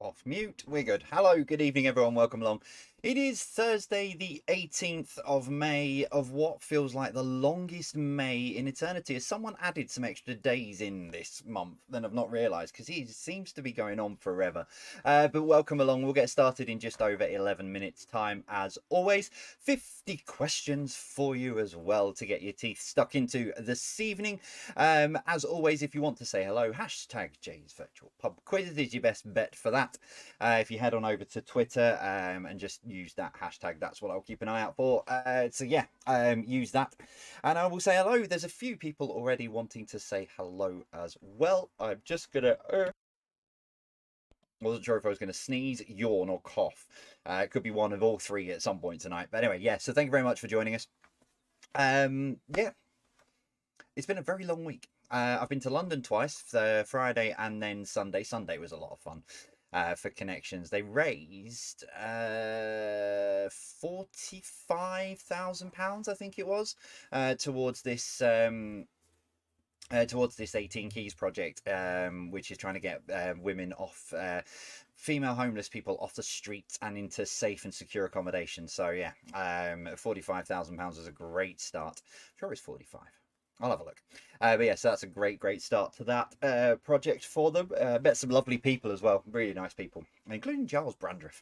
Off mute. We're good. Hello, good evening, everyone. Welcome along. It is Thursday, the 18th of May, of what feels like the longest May in eternity. As someone added some extra days in this month than I've not realised, because he seems to be going on forever. But welcome along. We'll get started in just over 11 minutes' time, as always. 50 questions for you as well to get your teeth stuck into this evening. As always, if you want to say hello, hashtag Jay's Virtual Pub Quiz is your best bet for that. If you head on over to Twitter and just use that hashtag, that's what I'll keep an eye out for. So yeah, use that. And I will say hello. There's a few people already wanting to say hello as well. I'm just going to... wasn't sure if I was going to sneeze, yawn, or cough. It could be one of all three at some point tonight. But anyway, yeah, so thank you very much for joining us. Yeah, it's been a very long week. I've been to London twice, Friday and then Sunday. Sunday was a lot of fun for connections. They raised £45,000, I think it was, towards this 18 Keys project, which is trying to get women off, female homeless people off the streets and into safe and secure accommodation. So yeah, £45,000 is a great start. I'm sure it's 45. I'll have a look. But yeah, so that's a great start to that project for them. Met some lovely people as well, really nice people, including Giles Brandreth,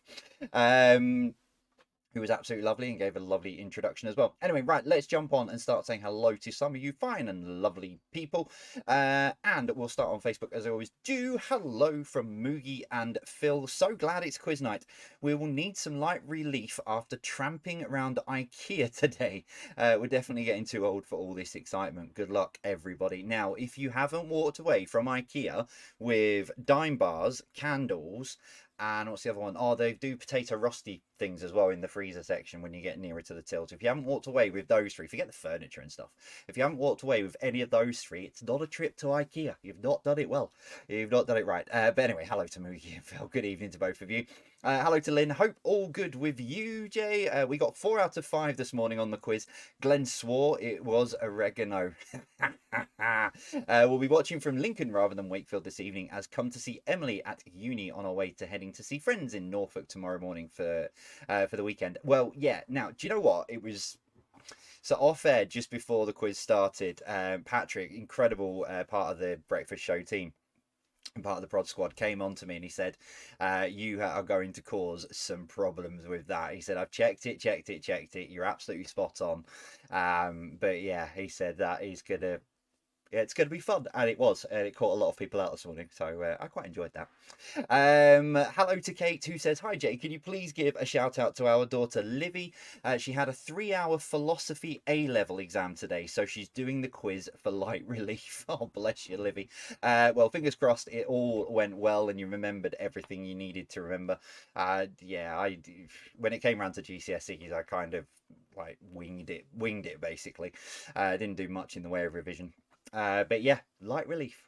who was absolutely lovely and gave a lovely introduction as well. Anyway, right, let's jump on and start saying hello to some of you fine and lovely people. And we'll start on Facebook as I always do. Hello from Moogie and Phil. So glad it's quiz night. We will need some light relief after tramping around IKEA today. We're definitely getting too old for all this excitement. Good luck, everybody. Now, if you haven't walked away from IKEA with dime bars, candles, and what's the other one? Oh, they do potato rusty things as well in the freezer section when you get nearer to the tills. If you haven't walked away with those three, forget the furniture and stuff. If you haven't walked away with any of those three, it's not a trip to IKEA. You've not done it well. You've not done it right. But anyway, hello to Moogie and Phil. Good evening to both of you. Hello to Lynn. Hope all good with you, Jay. We got 4 out of 5 this morning on the quiz. Glenn swore it was oregano. We'll be watching from Lincoln rather than Wakefield this evening, as come to see Emily at uni on our way to heading to see friends in Norfolk tomorrow morning for the weekend. Well, yeah. Now, do you know what? It was... So off air, just before the quiz started, Patrick, incredible part of the breakfast show team, and part of the prod squad, came on to me and he said, you are going to cause some problems with that. He said, I've checked it. You're absolutely spot on. But yeah, he said that he's going to... it's going to be fun, and it was, and it caught a lot of people out this morning, so I quite enjoyed that. Hello to Kate, who says, hi Jay, can you please give a shout out to our daughter Livy? She had a 3-hour philosophy A-level exam today, so she's doing the quiz for light relief. Oh, bless you, Livy. Well, fingers crossed it all went well and you remembered everything you needed to remember. Yeah, when it came around to GCSEs, I kind of like winged it basically. Didn't do much in the way of revision. But yeah, light relief.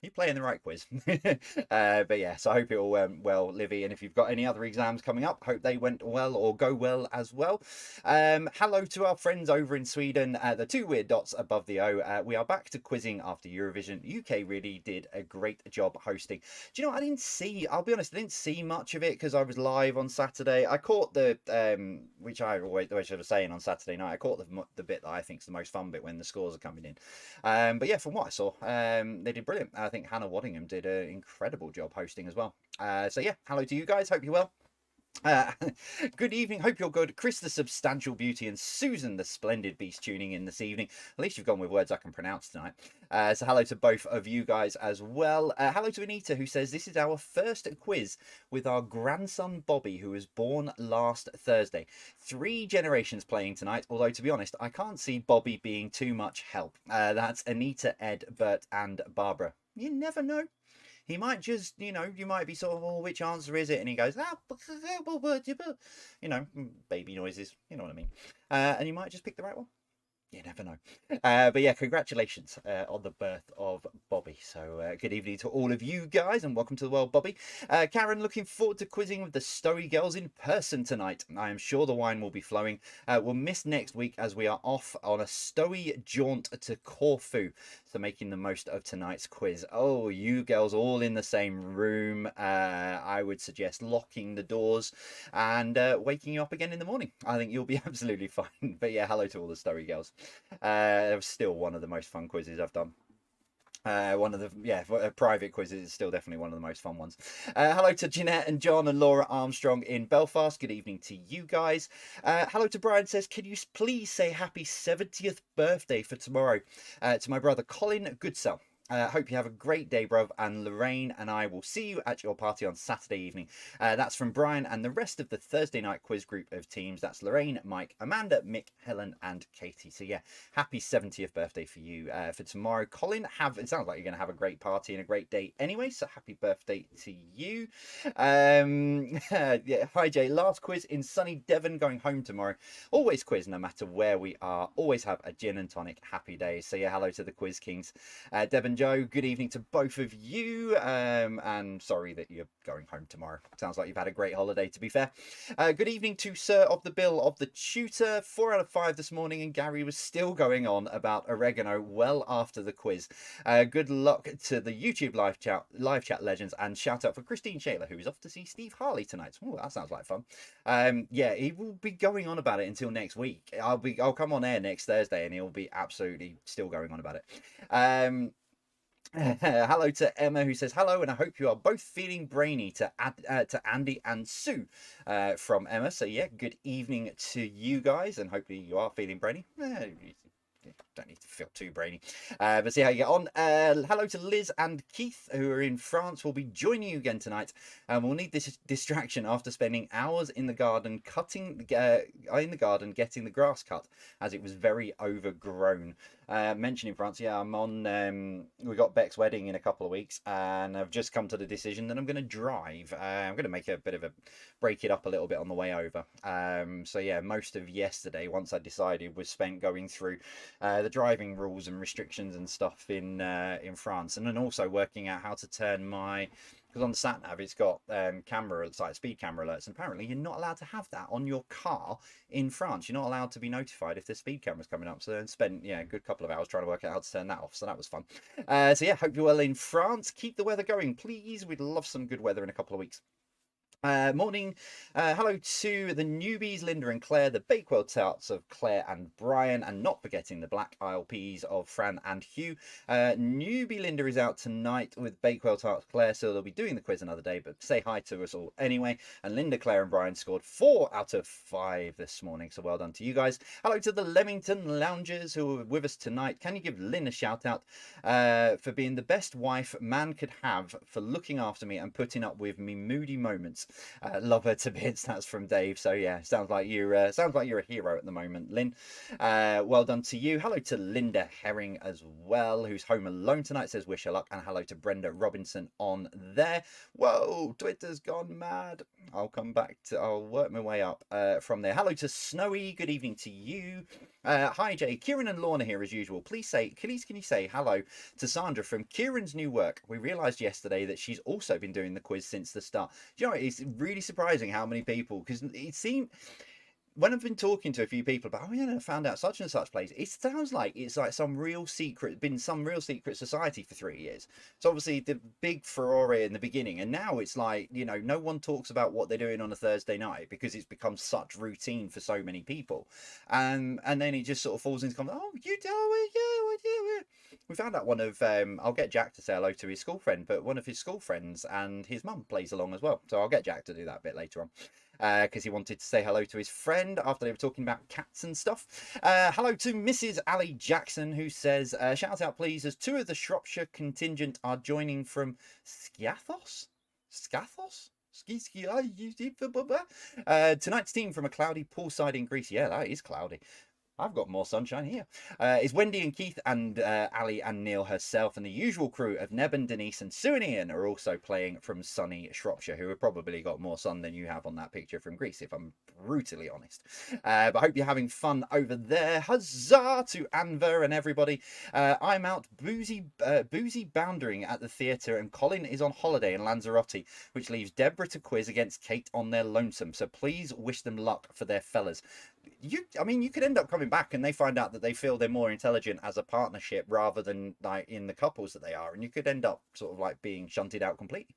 You're playing the right quiz. But yeah, so I hope it all went well, Livy. And if you've got any other exams coming up, hope they went well or go well as well. Hello to our friends over in Sweden, the 2 weird dots above the O. We are back to quizzing after Eurovision. UK really did a great job hosting. Do you know what? I'll be honest, I didn't see much of it because I was live on Saturday. I caught the, which I was saying on Saturday night, I caught the bit that I think is the most fun bit when the scores are coming in. But yeah, from what I saw, they did brilliant. I think Hannah Waddingham did an incredible job hosting as well. So yeah, hello to you guys. Hope you're well. Good evening. Hope you're good. Chris the Substantial Beauty and Susan the Splendid Beast tuning in this evening. At least you've gone with words I can pronounce tonight. So hello to both of you guys as well. Hello to Anita, who says this is our first quiz with our grandson Bobby, who was born last Thursday. 3 generations playing tonight, although to be honest, I can't see Bobby being too much help. That's Anita, Ed, Bert and Barbara. You never know. He might just, you might be sort of, oh, which answer is it? And he goes, baby noises, you know what I mean. And you might just pick the right one. You never know. But yeah, congratulations on the birth of Bobby. So good evening to all of you guys and welcome to the world, Bobby. Karen, looking forward to quizzing with the Story Girls in person tonight. I am sure the wine will be flowing. We'll miss next week as we are off on a Story jaunt to Corfu. So making the most of tonight's quiz. Oh, you girls all in the same room. I would suggest locking the doors and waking you up again in the morning. I think you'll be absolutely fine. But yeah, hello to all the Story Girls. It was still one of the most fun quizzes I've done. One of the private quizzes is still definitely one of the most fun ones. Hello to Jeanette and John and Laura Armstrong in Belfast. Good evening to you guys. Hello to Brian, says, can you please say happy 70th birthday for tomorrow to my brother Colin Goodsell. Hope you have a great day, bruv. And Lorraine and I will see you at your party on Saturday evening. That's from Brian and the rest of the Thursday night quiz group of teams. That's Lorraine, Mike, Amanda, Mick, Helen, and Katie. So yeah, happy 70th birthday for you for tomorrow. Colin, it sounds like you're going to have a great party and a great day anyway. So happy birthday to you. Yeah, hi Jay. Last quiz in sunny Devon. Going home tomorrow. Always quiz no matter where we are. Always have a gin and tonic. Happy days. So yeah, hello to the Quiz Kings. Devon Joe, good evening to both of you, and sorry that you're going home tomorrow. Sounds like you've had a great holiday, to be fair. Good evening to Sir of the Bill of the Tutor. 4 out of 5 this morning, and Gary was still going on about oregano well after the quiz. Good luck to the YouTube live chat legends, and shout out for Christine Shaler, who is off to see Steve Harley tonight. Oh, that sounds like fun. Yeah, he will be going on about it until next week. I'll come on air next Thursday, and he'll be absolutely still going on about it. Hello to Emma, who says hello, and I hope you are both feeling brainy, to Andy and Sue from Emma. So yeah, good evening to you guys, and hopefully you are feeling brainy. Don't need to feel too brainy, but see how you get on. Hello to Liz and Keith, who are in France. We'll be joining you again tonight, and we'll need this distraction after spending hours in the garden getting the grass cut, as it was very overgrown. Mentioning France, yeah, I'm on. We got Beck's wedding in a couple of weeks, and I've just come to the decision that I'm going to drive. I'm going to make a bit of break it up a little bit on the way over. So yeah, most of yesterday, once I decided, was spent going through the driving rules and restrictions and stuff in France, and then also working out how to turn because on the sat nav it's got camera, it's like speed camera alerts, and apparently you're not allowed to have that on your car in France. You're not allowed to be notified if the speed camera's coming up. So I spent a good couple of hours trying to work out how to turn that off. So that was fun. So yeah, hope you're well in France. Keep the weather going, please. We'd love some good weather in a couple of weeks. Morning. Hello to the newbies, Linda and Claire, the Bakewell tarts of Claire and Brian, and not forgetting the Black Isle peas of Fran and Hugh. Newbie Linda is out tonight with Bakewell tarts Claire, so they'll be doing the quiz another day, but say hi to us all anyway. And Linda, Claire and Brian scored 4 out of 5 this morning, so well done to you guys. Hello to the Leamington Loungers who are with us tonight. Can you give Lynn a shout out for being the best wife man could have, for looking after me and putting up with me moody moments? Love her to bits. That's from Dave. So yeah, sounds like you're a hero at the moment, Lynn. Well done to you. Hello to Linda Herring as well, who's home alone tonight, says wish her luck. And hello to Brenda Robinson on there. Whoa, Twitter's gone mad. I'll work my way up from there. Hello to Snowy, good evening to you. Hi Jay, Kieran and Lorna here as usual. Please can you say hello to Sandra from Kieran's new work? We realised yesterday that she's also been doing the quiz since the start. Do you know, it's really surprising how many people, because it seemed, when I've been talking to a few people about, I found out such and such place, it sounds like it's like some real secret society for 3 years. So obviously the big furore in the beginning, and now it's like, no one talks about what they're doing on a Thursday night because it's become such routine for so many people, and then it just sort of falls into we found out one of I'll get Jack to say hello to his school friend, but one of his school friends and his mum plays along as well, so I'll get Jack to do that a bit later on, because he wanted to say hello to his friend after they were talking about cats and stuff. Hello to Mrs. Ali Jackson, who says, shout out please, as 2 of the Shropshire contingent are joining from Scathos? Tonight's team from a cloudy poolside in Greece. Yeah, that is cloudy. I've got more sunshine here. Is Wendy and Keith and Ali and Neil herself and the usual crew of Neb and Denise and Sue and Ian are also playing from sunny Shropshire, who have probably got more sun than you have on that picture from Greece, if I'm brutally honest. But I hope you're having fun over there. Huzzah to Anver and everybody. I'm out boozy boundering at the theatre, and Colin is on holiday in Lanzarote, which leaves Deborah to quiz against Kate on their lonesome. So please wish them luck for their fellas. I mean, you could end up coming back and they find out that they feel they're more intelligent as a partnership rather than like in the couples that they are, and you could end up sort of like being shunted out completely.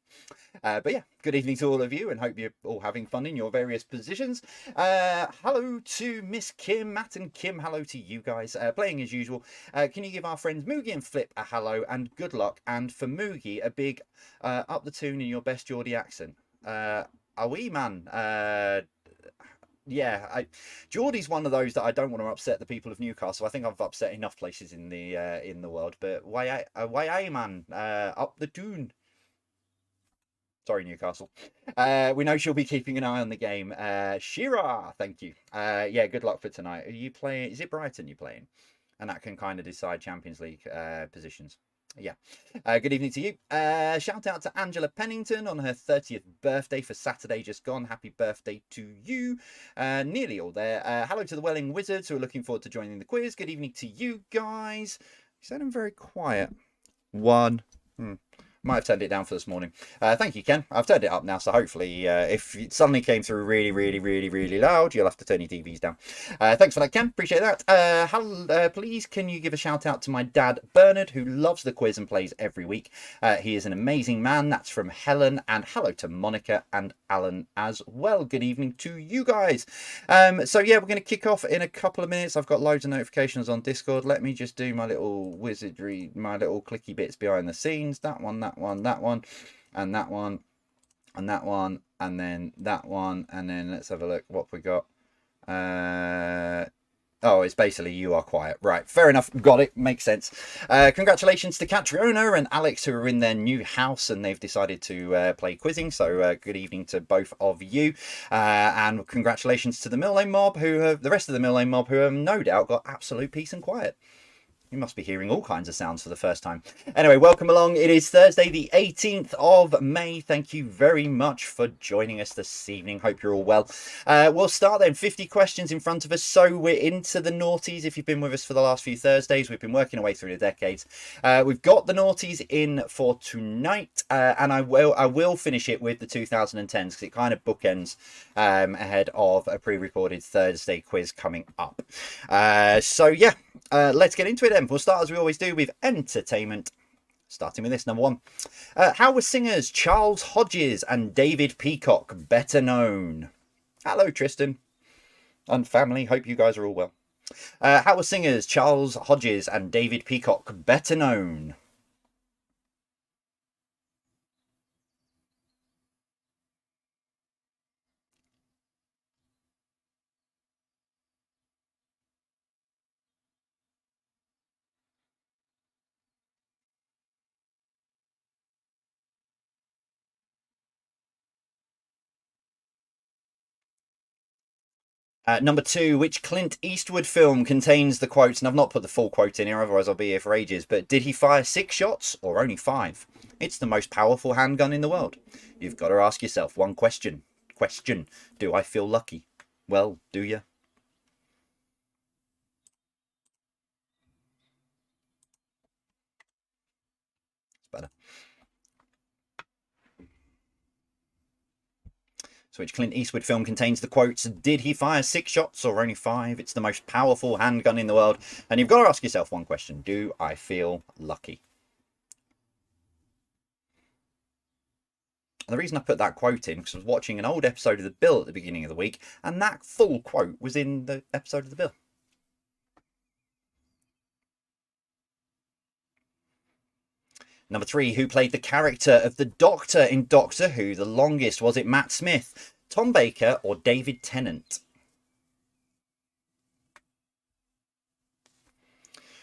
But yeah, good evening to all of you, and hope you're all having fun in your various positions. Hello to Miss Kim, Matt and Kim. Hello to you guys. Playing as usual. Can you give our friends Moogie and Flip a hello and good luck? And for Moogie, a big up the tune in your best Geordie accent. Are we, man? Yeah, Geordie's one of those that I don't want to upset the people of Newcastle. I think I've upset enough places in the world, but why man, up the tune. Sorry, Newcastle. We know she'll be keeping an eye on the game. Shira, thank you. Yeah, good luck for tonight. Are you playing? Is it Brighton you're playing? And that can kind of decide Champions League positions. Yeah. Good evening to you. Shout out to Angela Pennington on her 30th birthday for Saturday just gone. Happy birthday to you. Nearly all there. Hello to the Welling Wizards who are looking forward to joining the quiz. Good evening to you guys. You sound very quiet. One. Might have turned it down for this morning. Thank you, Ken. I've turned it up now, so hopefully if it suddenly came through really loud, you'll have to turn your TVs down. Thanks for that, Ken. Appreciate that. Please, can you give a shout out to my dad, Bernard, who loves the quiz and plays every week. He is an amazing man. That's from Helen. And hello to Monica and Alan as well. Good evening to you guys. So, yeah, we're going to kick off in a couple of minutes. I've got loads of notifications on Discord. Let me just do my little wizardry, my little clicky bits behind the scenes. That one, that one, and that one, and that one, and then that one, and then let's have a look what we got. Oh, it's basically you are quiet. Right, fair enough. Got it. Makes sense. Congratulations to Catriona and Alex, who are in their new house and they've decided to play quizzing. So good evening to both of you. And congratulations to the Mill Lane mob, the rest of the Mill Lane mob, who have no doubt got absolute peace and quiet. You must be hearing all kinds of sounds for the first time. Anyway, welcome along. It is Thursday, the 18th of May. Thank you very much for joining us this evening. Hope you're all well. We'll start then. 50 questions in front of us. So we're into the naughties. If you've been with us for the last few Thursdays, we've been working our way through the decades. We've got the naughties in for tonight, and I will finish it with the 2010s because it kind of bookends ahead of a pre-recorded Thursday quiz coming up. So yeah. Let's get into it then. We'll start as we always do with entertainment. Starting with this, number one. How were singers Charles Hodges and David Peacock better known? Hello, Tristan and family. Hope you guys are all well. How were singers Charles Hodges and David Peacock better known? Number two, which Clint Eastwood film contains the quotes, and I've not put the full quote in here, otherwise I'll be here for ages, but did he fire 6 shots or only 5? It's the most powerful handgun in the world. You've got to ask yourself one question. Do I feel lucky? Well, do you? It's better. So which Clint Eastwood film contains the quotes, did he fire 6 shots or only 5? It's the most powerful handgun in the world. And you've got to ask yourself one question. Do I feel lucky? And the reason I put that quote in because I was watching an old episode of The Bill at the beginning of the week, and that full quote was in the episode of The Bill. Number 3, who played the character of the Doctor in Doctor Who the longest? Was it Matt Smith, Tom Baker, or David Tennant?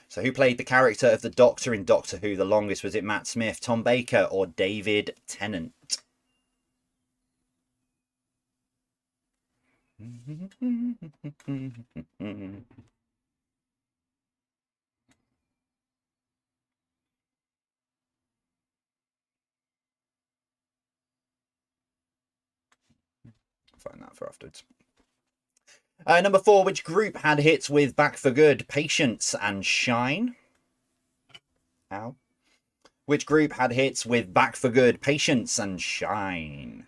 So who played the character of the Doctor in Doctor Who the longest? Was it Matt Smith, Tom Baker, or David Tennant? find that for afterwards. Number 4, which group had hits with Back for Good, Patience and Shine? Ow. Which group had hits with Back for Good, Patience and Shine?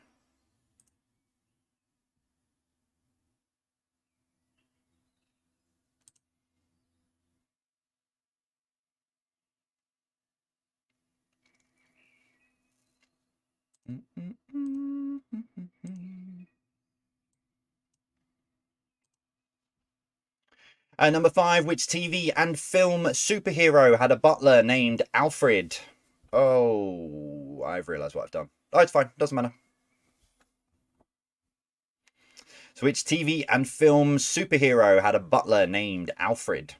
Number 5, which TV and film superhero had a butler named Alfred? Oh, I've realised what I've done. Oh, it's fine. Doesn't matter. So which TV and film superhero had a butler named Alfred?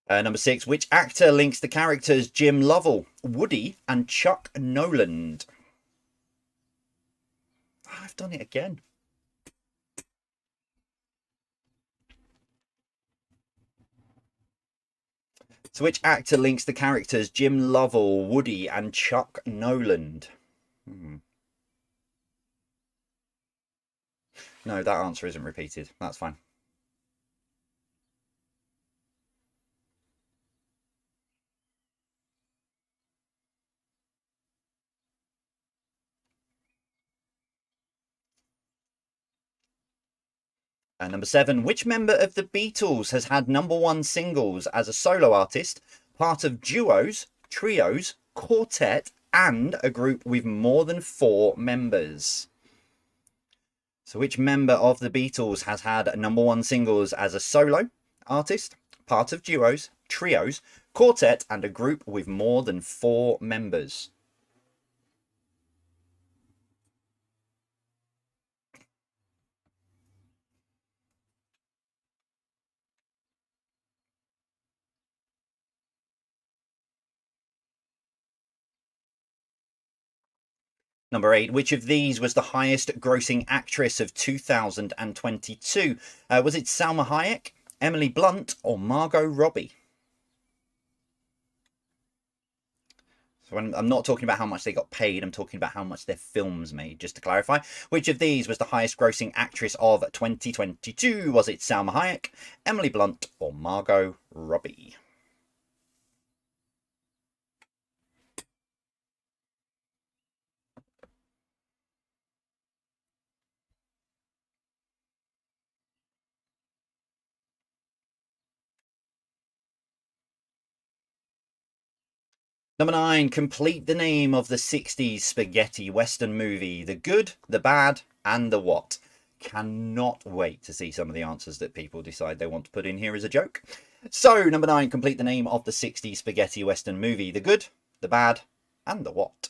Number 6, which actor links the characters Jim Lovell, Woody, and Chuck Noland? I've done it again. So which actor links the characters Jim Lovell, Woody, and Chuck Noland? No, that answer isn't repeated. That's fine. Number 7, which member of the Beatles has had #1 singles as a solo artist, part of duos, trios, quartet, and a group with more than 4 members? So which member of the Beatles has had #1 singles as a solo artist, part of duos, trios, quartet, and a group with more than 4 members? Number 8, which of these was the highest grossing actress of 2022? Was it Salma Hayek, Emily Blunt, or Margot Robbie? So I'm not talking about how much they got paid, I'm talking about how much their films made, just to clarify. Which of these was the highest grossing actress of 2022? Was it Salma Hayek, Emily Blunt, or Margot Robbie? Number 9, complete the name of the 60s spaghetti western movie. The good, the bad, and the what? Cannot wait to see some of the answers that people decide they want to put in here as a joke. So, number 9, complete the name of the 60s spaghetti western movie. The good, the bad, and the what?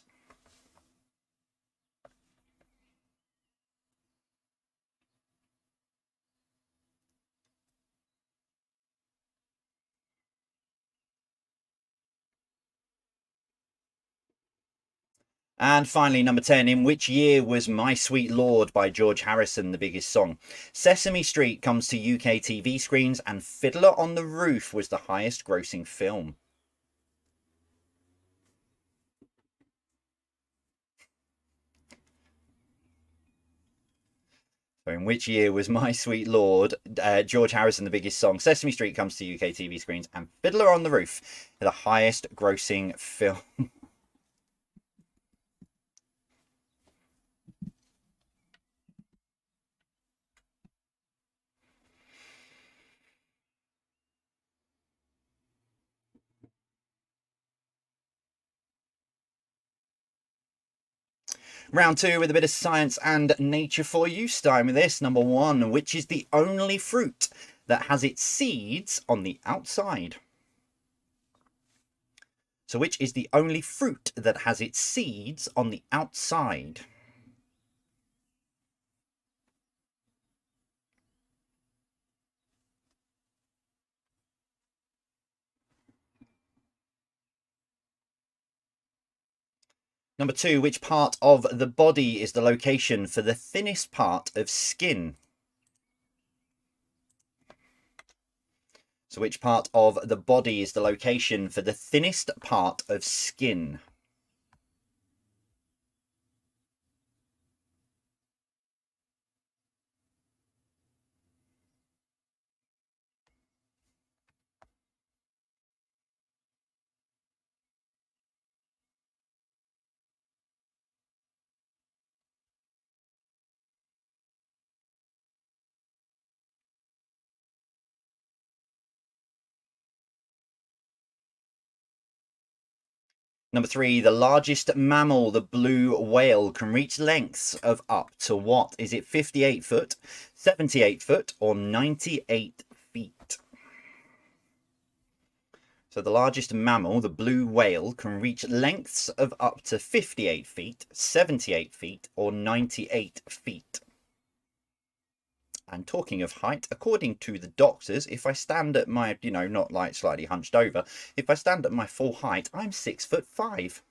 And finally, number 10, in which year was My Sweet Lord by George Harrison the biggest song? Sesame Street comes to UK TV screens, and Fiddler on the Roof was the highest grossing film. So in which year was My Sweet Lord, George Harrison the biggest song? Sesame Street comes to UK TV screens, and Fiddler on the Roof, the highest grossing film. Round 2 with a bit of science and nature for you. Starting with this, number 1, which is the only fruit that has its seeds on the outside? So which is the only fruit that has its seeds on the outside? Number 2, which part of the body is the location for the thinnest part of skin? So which part of the body is the location for the thinnest part of skin? Number 3, the largest mammal, the blue whale, can reach lengths of up to what? Is it 58 foot, 78 foot, or 98 feet? So the largest mammal, the blue whale, can reach lengths of up to 58 feet, 78 feet, or 98 feet. And talking of height, according to the doctors, if I stand at my, not like slightly hunched over, if I stand at my full height, I'm 6'5".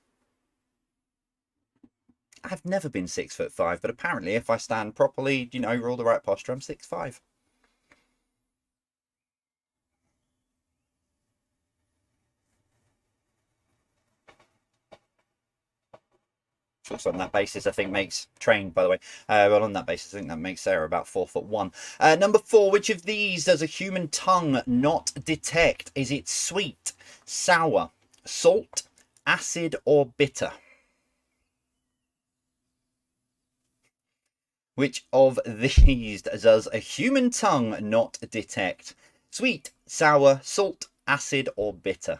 I've never been 6'5", but apparently if I stand properly, all the right posture, I'm 6'5". Also on that basis, I think makes trained, by the way. Well, on that basis, I think that makes Sarah about 4'1". Number 4, which of these does a human tongue not detect? Is it sweet, sour, salt, acid, or bitter? Which of these does a human tongue not detect? Sweet, sour, salt, acid, or bitter?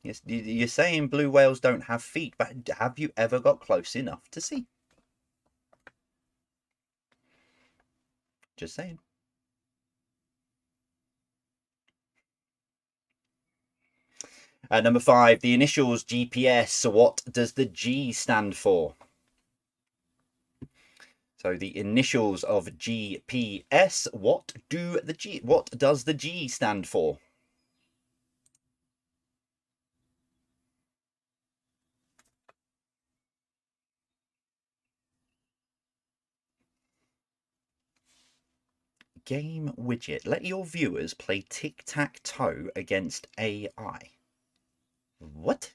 Yes, you're saying blue whales don't have feet, but have you ever got close enough to see? Just saying. Number 5, the initials GPS. What does the G stand for? So the initials of GPS. What does the G stand for? Game widget. Let your viewers play tic-tac-toe against AI. What?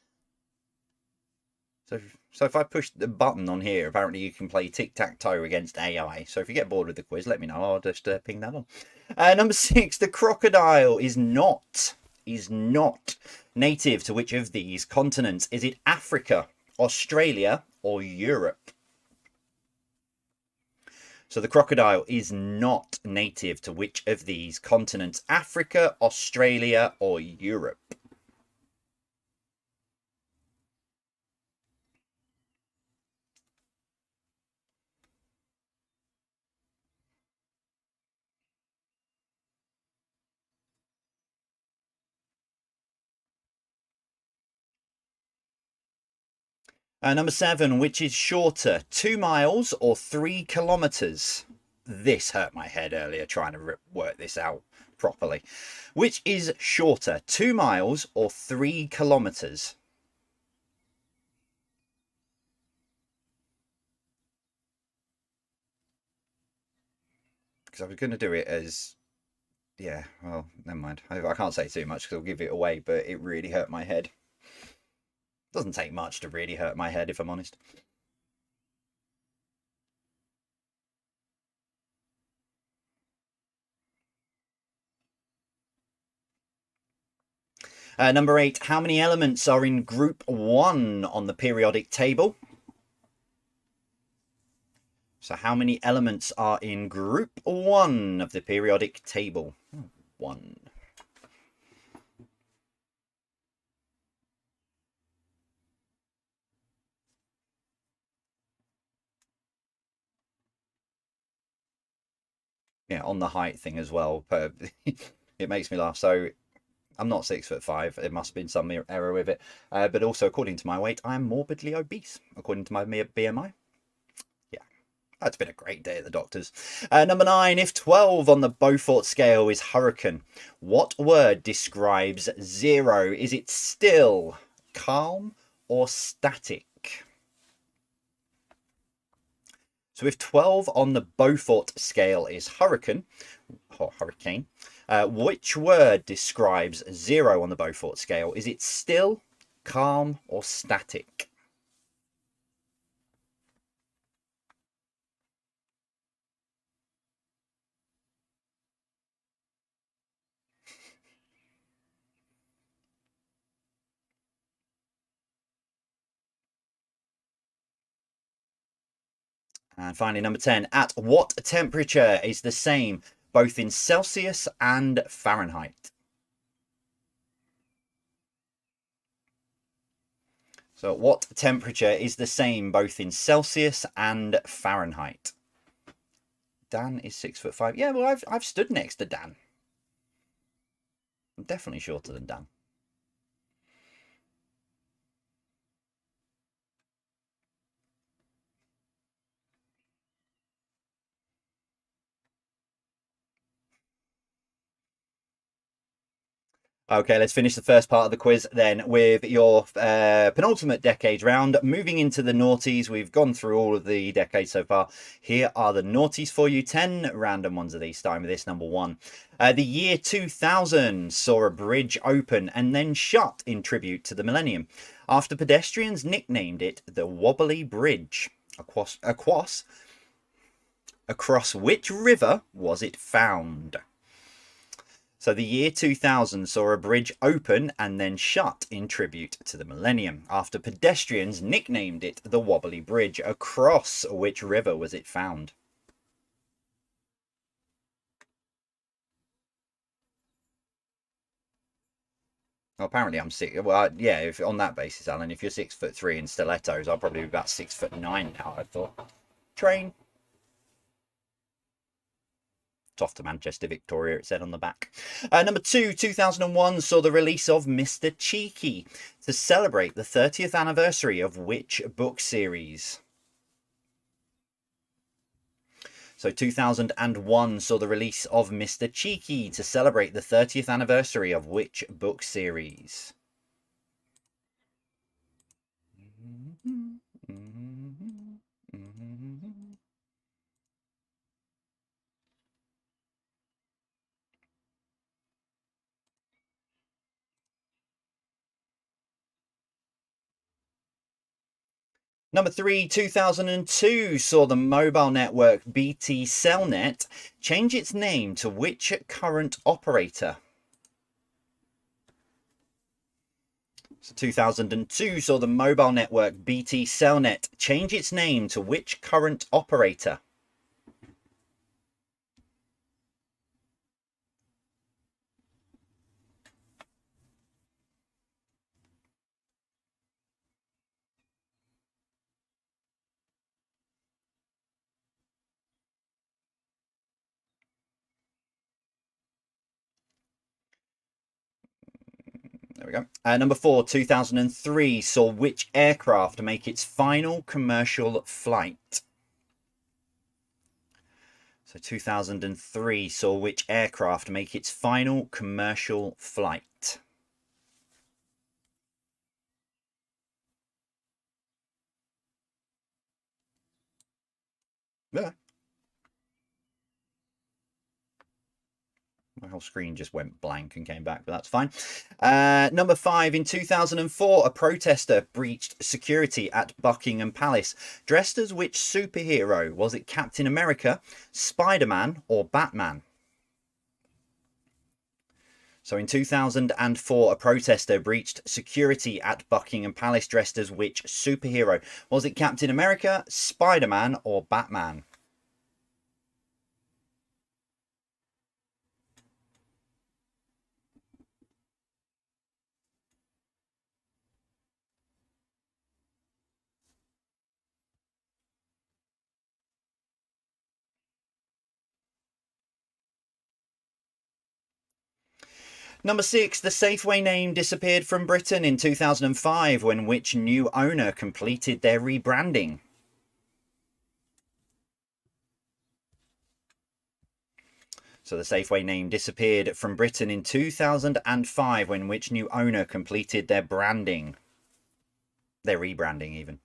So if I push the button on here, apparently you can play tic-tac-toe against AI. So if you get bored with the quiz, let me know. I'll just ping that on. Number 6, the crocodile is not native to which of these continents? Is it Africa, Australia, or Europe? So the crocodile is not native to which of these continents? Africa, Australia, or Europe? Number 7, which is shorter, 2 miles or 3 kilometers? This hurt my head earlier trying to work this out properly. Which is shorter, 2 miles or 3 kilometers? Because I was going to do it as, yeah, well, never mind. I can't say too much because I'll give it away, but it really hurt my head. Doesn't take much to really hurt my head, if I'm honest. Number 8, how many elements are in group 1 on the periodic table? So how many elements are in group 1 of the periodic table? 1. Yeah, on the height thing as well. It makes me laugh. So I'm not 6'5". There must have been some error with it. But also, according to my weight, I am morbidly obese, according to my BMI. Yeah, It's been a great day at the doctor's. Number 9, if 12 on the Beaufort scale is hurricane, what word describes 0? Is it still, calm, or static? So if 12 on the Beaufort scale is hurricane, or hurricane, which word describes 0 on the Beaufort scale? Is it still, calm, or static? And finally, number 10, at what temperature is the same both in Celsius and Fahrenheit? So at what temperature is the same both in Celsius and Fahrenheit? Dan is 6'5". Yeah, well, I've stood next to Dan. I'm definitely shorter than Dan. Okay, let's finish the first part of the quiz then with your penultimate decades round. Moving into the noughties, we've gone through all of the decades so far. Here are the noughties for you. 10 random ones of these, starting with this, number 1. The year 2000 saw a bridge open and then shut in tribute to the millennium, after pedestrians nicknamed it the Wobbly Bridge. Across which river was it found? So the year 2000 saw a bridge open and then shut in tribute to the millennium, after pedestrians nicknamed it the Wobbly Bridge. Across which river was it found? Well, apparently I'm six. Well, yeah, if on that basis, Alan, if you're 6'3" in stilettos, I'll probably be about 6'9" now, I thought. Train. Off to Manchester, Victoria, it said on the back. Number 2, 2001 saw the release of Mr. Cheeky to celebrate the 30th anniversary of which book series? So 2001 saw the release of Mr. Cheeky to celebrate the 30th anniversary of which book series? Number 3, 2002 saw the mobile network BT Cellnet change its name to which current operator? So 2002 saw the mobile network BT Cellnet change its name to which current operator? There we go. Number 4, 2003 saw which aircraft make its final commercial flight? So 2003 saw which aircraft make its final commercial flight? Yeah. My whole screen just went blank and came back, but that's fine. Number 5, in 2004, a protester breached security at Buckingham Palace. Dressed as which superhero? Was it Captain America, Spider-Man, or Batman? So in 2004, a protester breached security at Buckingham Palace dressed as which superhero? Was it Captain America, Spider-Man, or Batman? Number 6, the Safeway name disappeared from Britain in 2005 when which new owner completed their rebranding? So the Safeway name disappeared from Britain in 2005 when which new owner completed their branding? Their rebranding even.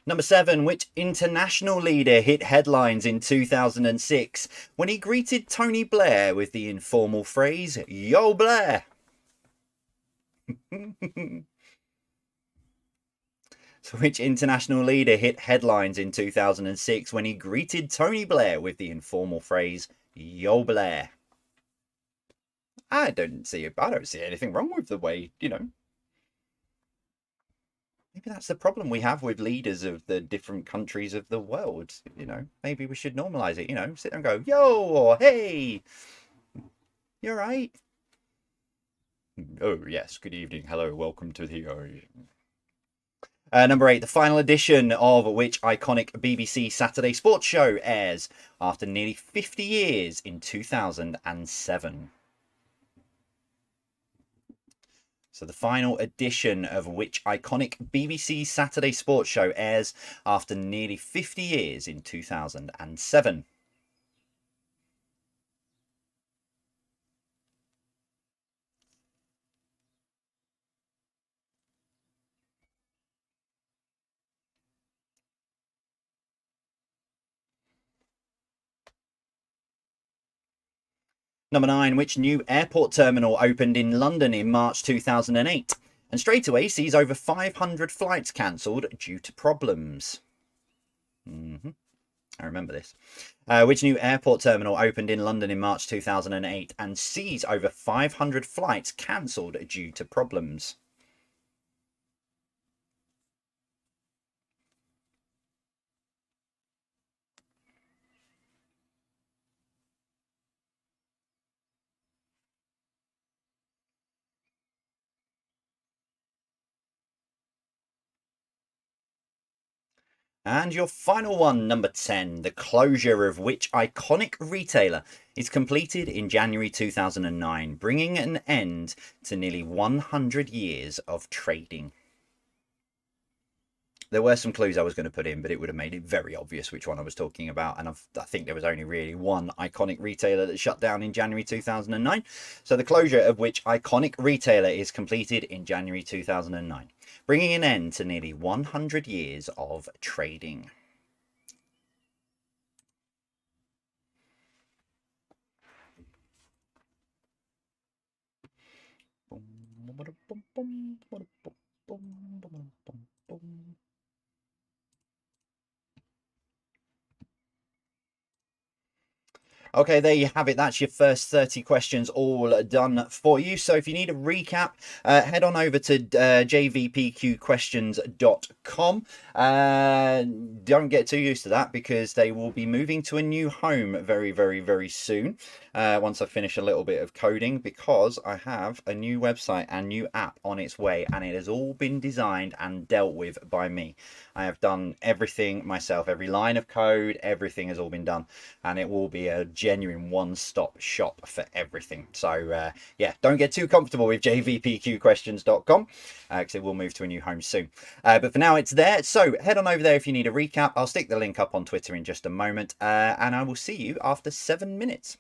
Number 7, which international leader hit headlines in 2006 when he greeted Tony Blair with the informal phrase, "Yo, Blair"? So which international leader hit headlines in 2006 when he greeted Tony Blair with the informal phrase, "Yo, Blair"? I don't see anything wrong with the way, maybe that's the problem we have with leaders of the different countries of the world. Maybe we should normalize it. Sit there and go, "Yo," or "Hey, you're right." Oh yes, good evening, hello, welcome to the. Number 8, the final edition of which iconic BBC Saturday sports show airs after nearly 50 years in 2007. So the final edition of which iconic BBC Saturday sports show airs after nearly 50 years in 2007. Number 9, which new airport terminal opened in London in March 2008 and straight away sees over 500 flights cancelled due to problems? I remember this. Which new airport terminal opened in London in March 2008 and sees over 500 flights cancelled due to problems? And your final one, number 10, the closure of which iconic retailer is completed in January 2009, bringing an end to nearly 100 years of trading. There were some clues I was going to put in, but it would have made it very obvious which one I was talking about. And I think there was only really one iconic retailer that shut down in January 2009. So the closure of which iconic retailer is completed in January 2009, bringing an end to nearly 100 years of trading. Okay, there you have it. That's your first 30 questions all done for you. So if you need a recap, head on over to jvpqquestions.com. Don't get too used to that because they will be moving to a new home very, very, very soon. Once I finish a little bit of coding, because I have a new website and new app on its way, and it has all been designed and dealt with by me. I have done everything myself, every line of code, everything has all been done, and it will be a genuine one-stop shop for everything. So yeah, don't get too comfortable with jvpqquestions.com because it will move to a new home soon. But for now, it's there. So head on over there if you need a recap. I'll stick the link up on Twitter in just a moment, and I will see you after 7 minutes.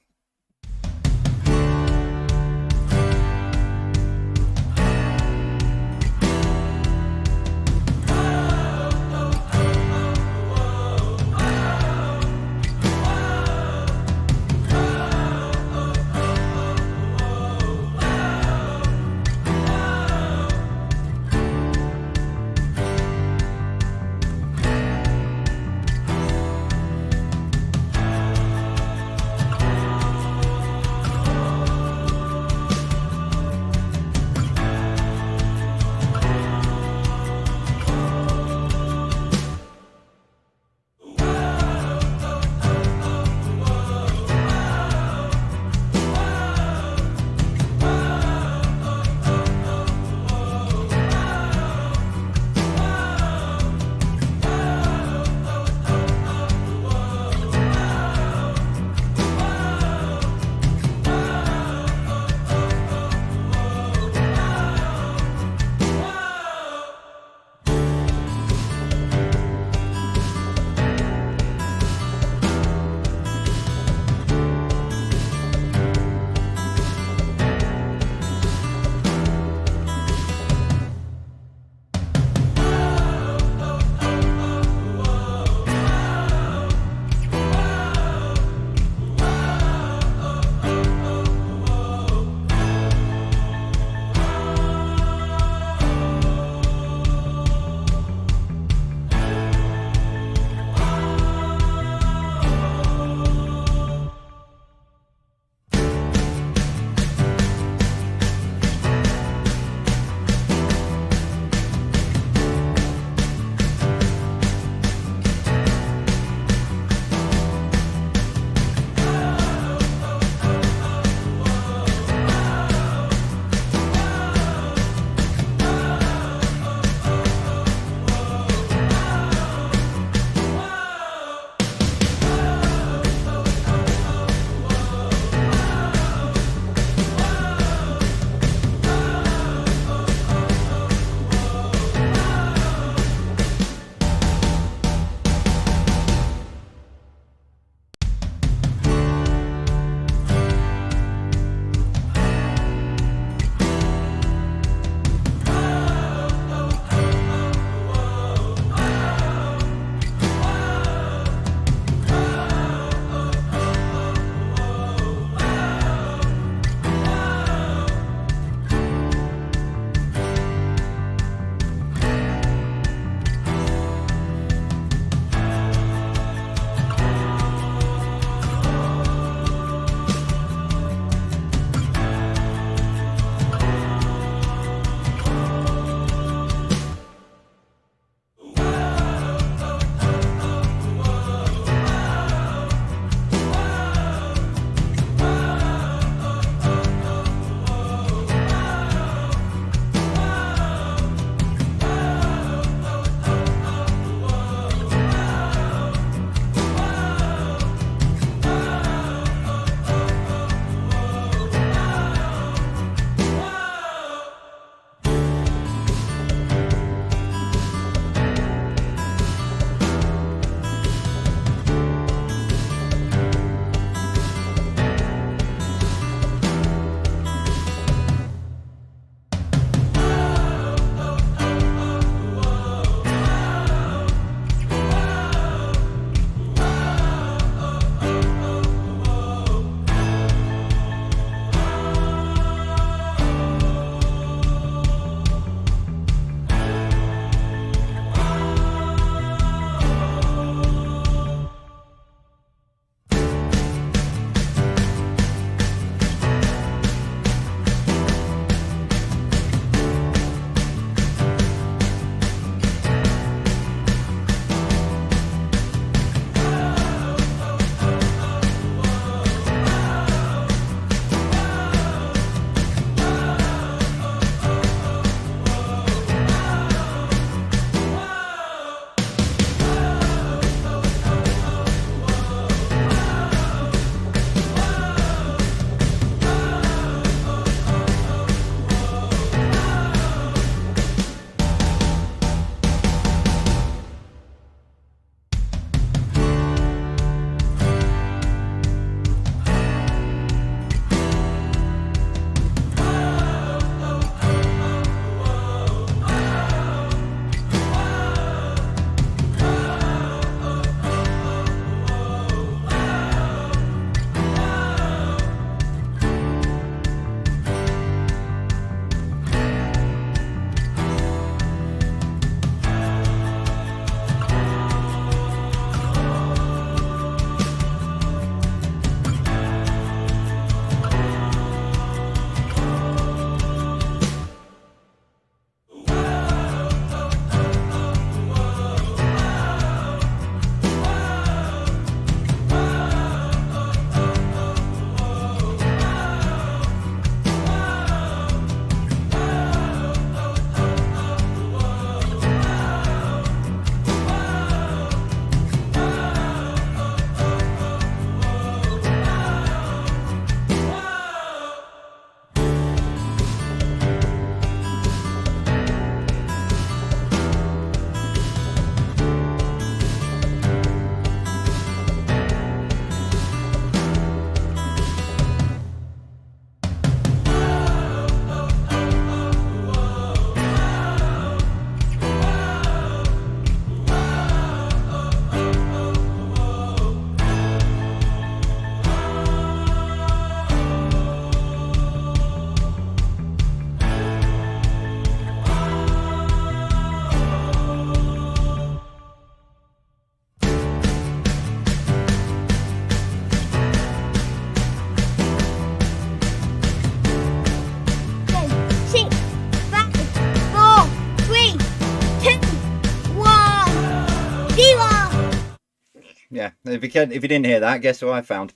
Yeah. If you didn't hear that, guess who I found?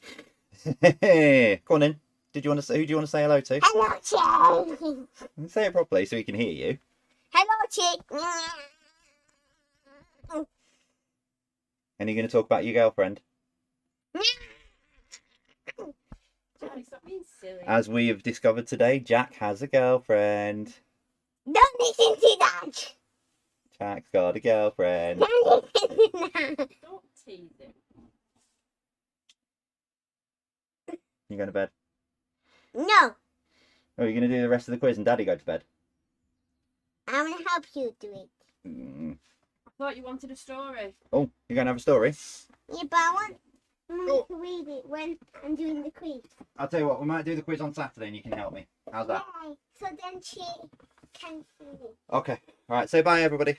Go on in. Who do you want to say hello to? Hello, Chick. Say it properly so he can hear you. Hello, Chick. And you're going to talk about your girlfriend. Charlie, stop being silly. As we have discovered today, Jack has a girlfriend. Don't listen to that. Jack's got a girlfriend. Don't listen to that. Don't tease him. You going to bed? No, Oh, you're going to do the rest of the quiz and Daddy go to bed? I'm gonna help you do it. I thought you wanted a story. Oh, you're going to have a story? Yeah, but I want Mum to read it when I'm doing the quiz. I'll tell you what, we might do the quiz on Saturday and you can help me. How's that? Yay. So then she can see it. Okay. Alright, say bye, everybody.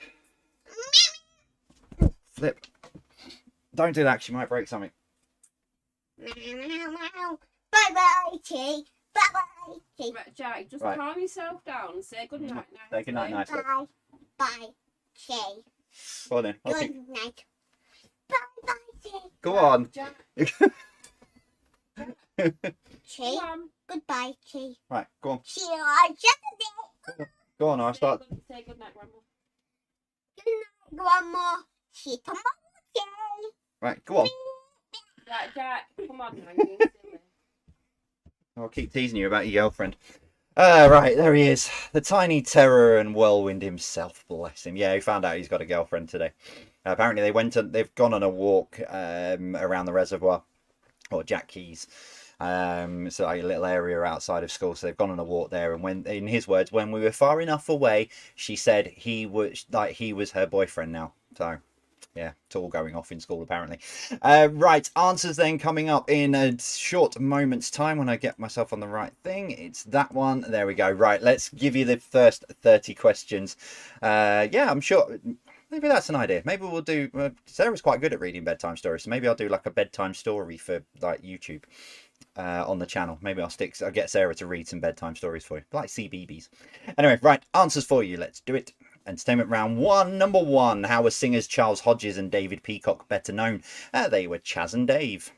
Flip. Don't do that, she might break something. Bye-bye, Chick. Bye-bye, Chick. Right, Jack, just Right. calm yourself down and say good night. Say good night, nicely. Bye. Bye, Chick. Go on then. Good night. Bye-bye, Chick. Go on. Jack, Chick. come on. Goodbye, Chick. Right, go on. See you on Saturday. Go on, I'll start. Say good night, Grandma. Good night, Grandma. See you tomorrow, Chick. Right, go on. Right, Jack, come on now, you're being silly. I'll keep teasing you about your girlfriend. Right, there he is. The tiny terror and whirlwind himself, bless him. Yeah, he found out he's got a girlfriend today. Apparently they've gone on a walk around the reservoir, or Jack Keys. So like a little area outside of school. So they've gone on a walk there, and when, in his words, when we were far enough away, she said he was her boyfriend now. So yeah, it's all going off in school apparently. Right, answers then coming up in a short moment's time when I get myself on the right thing. It's that one. There we go. Right, let's give you the first 30 questions. Yeah, I'm sure. Maybe that's an idea. Maybe we'll do. Sarah's quite good at reading bedtime stories, so maybe I'll do like a bedtime story for like YouTube on the channel. Maybe I'll get Sarah to read some bedtime stories for you, like CBeebies. Anyway, right, answers for you. Let's do it. Entertainment round one. Number one. How were singers Charles Hodges and David Peacock better known? They were Chaz and Dave.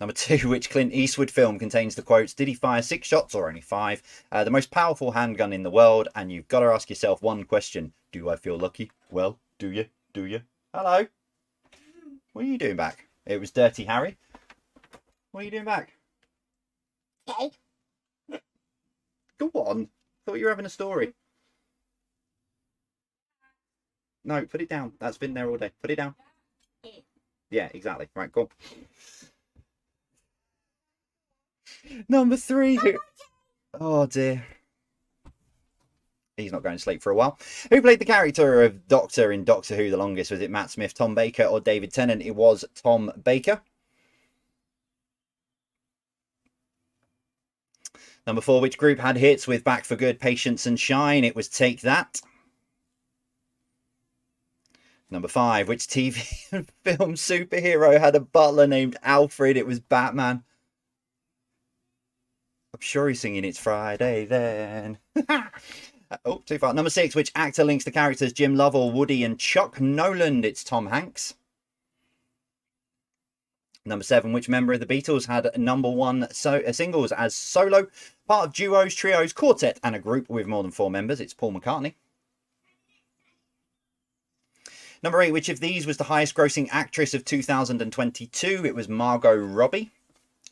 Number two. Which Clint Eastwood film contains the quotes, "Did he fire 6 shots or only 5? The most powerful handgun in the world." And you've got to ask yourself one question. Do I feel lucky? Well, do you? Do you? Hello? What are you doing back? It was Dirty Harry. What are you doing back? Okay. Go on. Thought you were having a story. No, put it down. That's been there all day. Put it down. Yeah, exactly. Right, go on. Number 3. Oh, dear. He's not going to sleep for a while. Who played the character of Doctor in Doctor Who the longest? Was it Matt Smith, Tom Baker, or David Tennant? It was Tom Baker. Number 4, which group had hits with Back for Good, Patience and Shine? It was Take That. Number 5, which TV and film superhero had a butler named Alfred? It was Batman. I'm sure he's singing It's Friday Then. Oh, too far. Number 6, which actor links the characters Jim Lovell, Woody and Chuck Noland? It's Tom Hanks. Number 7, which member of the Beatles had #1 singles as solo, part of duos, trios, quartet, and a group with more than 4 members? It's Paul McCartney. Number 8, which of these was the highest grossing actress of 2022? It was Margot Robbie.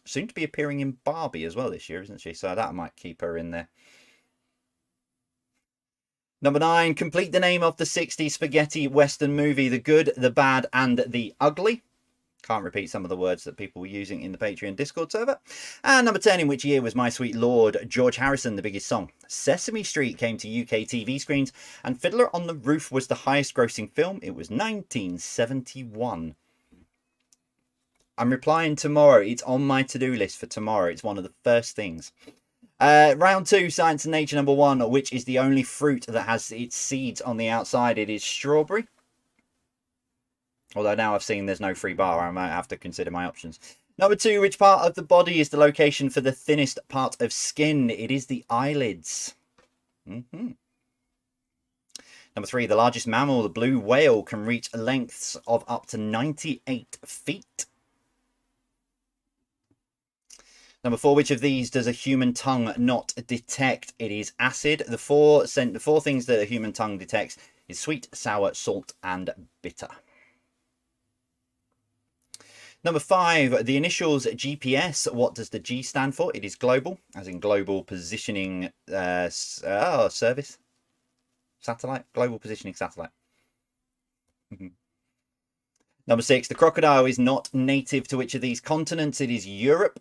Soon to be appearing in Barbie as well this year, isn't she? So that might keep her in there. Number 9, complete the name of the 60s spaghetti western movie, The Good, the Bad, and the Ugly. Can't repeat some of the words that people were using in the Patreon Discord server. And number 10, in which year was My Sweet Lord, George Harrison, the biggest song? Sesame Street came to UK TV screens, and Fiddler on the Roof was the highest grossing film. It was 1971. I'm replying tomorrow. It's on my to-do list for tomorrow. It's one of the first things. Round 2, Science and Nature number 1, which is the only fruit that has its seeds on the outside? It is strawberry. Although now I've seen there's no free bar, I might have to consider my options. Number 2, which part of the body is the location for the thinnest part of skin? It is the eyelids. Number 3, the largest mammal, the blue whale, can reach lengths of up to 98 feet. Number 4, which of these does a human tongue not detect? It is acid. The four things that a human tongue detects is sweet, sour, salt, and bitter. Number 5, the initials GPS. What does the G stand for? It is global, as in global positioning service. Satellite. Global positioning satellite. Number 6, the crocodile is not native to which of these continents? It is Europe.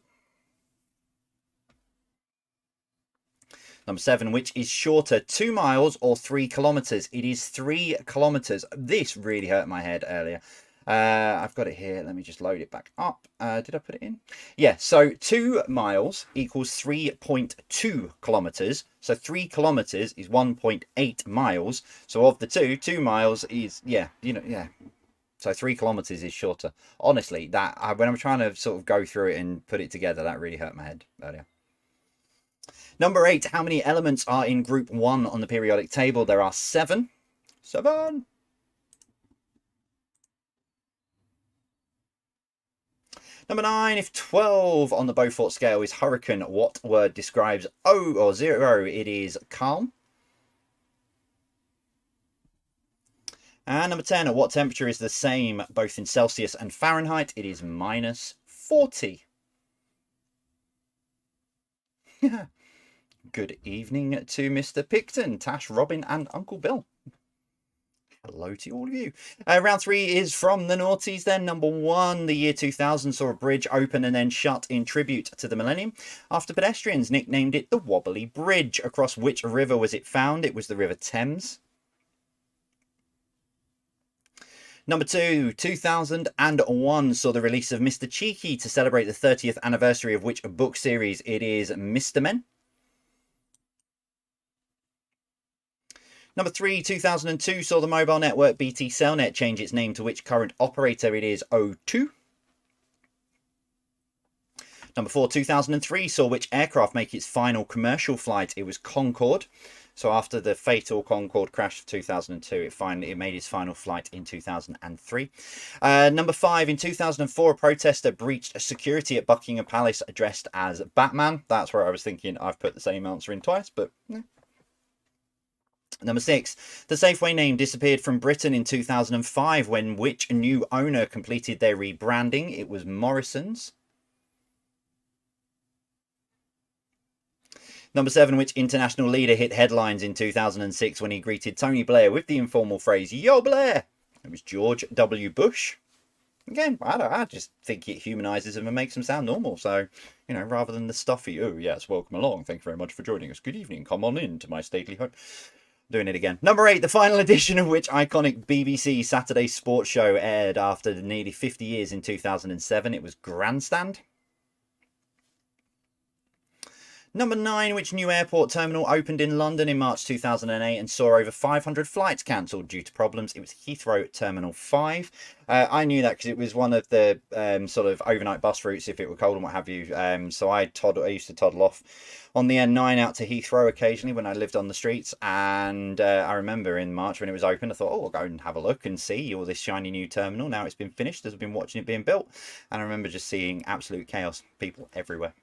Number 7, which is shorter, 2 miles or 3 kilometers? It is 3 kilometers. This really hurt my head earlier. I've got it here. Let me just load it back up. Did I put it in? Yeah, so 2 miles equals 3.2 kilometers. So 3 kilometers is 1.8 miles. So of the 2 miles is, yeah. So 3 kilometers is shorter. Honestly, when I'm trying to sort of go through it and put it together, that really hurt my head earlier. Number 8, how many elements are in group 1 on the periodic table? There are 7. 7. Number 9, if 12 on the Beaufort scale is hurricane, what word describes O or 0? It is calm. And number 10, at what temperature is the same both in Celsius and Fahrenheit? It is -40. Good evening to Mr. Picton, Tash, Robin, and Uncle Bill. Hello to all of you. Round 3 is from the naughties then. Number 1, the year 2000 saw a bridge open and then shut in tribute to the millennium after pedestrians nicknamed it the Wobbly Bridge. Across which river was it found? It was the River Thames. Number 2, 2001 saw the release of Mr. Cheeky to celebrate the 30th anniversary of which book series? It is Mr. Men. Number 3, 2002 saw the mobile network BT Cellnet change its name to which current operator? It is O2. Number 4, 2003 saw which aircraft make its final commercial flight? It was Concorde. So after the fatal Concorde crash of 2002, it made its final flight in 2003. Number 5, in 2004, a protester breached security at Buckingham Palace dressed as Batman. That's where I was thinking I've put the same answer in twice, but yeah. Number 6, the Safeway name disappeared from Britain in 2005 when which new owner completed their rebranding? It was Morrison's. Number 7, which international leader hit headlines in 2006 when he greeted Tony Blair with the informal phrase, "Yo, Blair"? It was George W. Bush. Again, I just think it humanises them and makes them sound normal. So, rather than the stuffy, "Oh, yes, welcome along. Thank you very much for joining us. Good evening. Come on in to my stately home." Doing it again. Number 8, the final edition of which iconic BBC Saturday sports show aired after nearly 50 years in 2007? It was Grandstand. Number 9, which new airport terminal opened in London in March 2008 and saw over 500 flights cancelled due to problems? It was Heathrow Terminal 5. I knew that because it was one of the sort of overnight bus routes if it were cold and what have you. So I used to toddle off on the N9 out to Heathrow occasionally when I lived on the streets. And I remember in March when it was open, I thought, I'll go and have a look and see all this shiny new terminal. Now it's been finished, as I've been watching it being built. And I remember just seeing absolute chaos, people everywhere.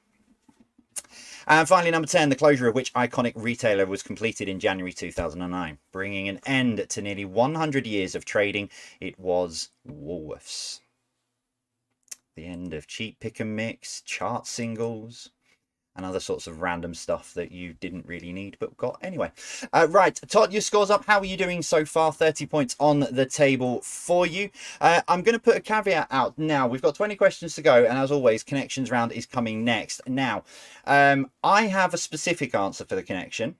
And finally, number 10, the closure of which iconic retailer was completed in January 2009, bringing an end to nearly 100 years of trading. It was Woolworths. The end of cheap pick and mix, chart singles, and other sorts of random stuff that you didn't really need but got anyway. Right, Todd, your score's up. How are you doing so far? 30 points on the table for you. I'm going to put a caveat out now. We've got 20 questions to go, and as always, connections round is coming next. Now, I have a specific answer for the connection.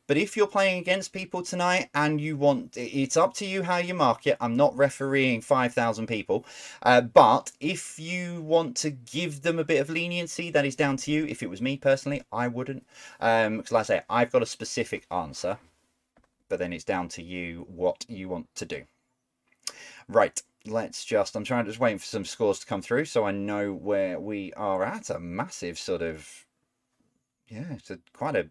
But if you're playing against people tonight and you want, it's up to you how you mark it. I'm not refereeing 5,000 people. But if you want to give them a bit of leniency, that is down to you. If it was me personally, I wouldn't. Because like I say, I've got a specific answer. But then it's down to you what you want to do. Right. I'm trying to just waiting for some scores to come through so I know where we are at. A massive sort of, yeah, it's quite a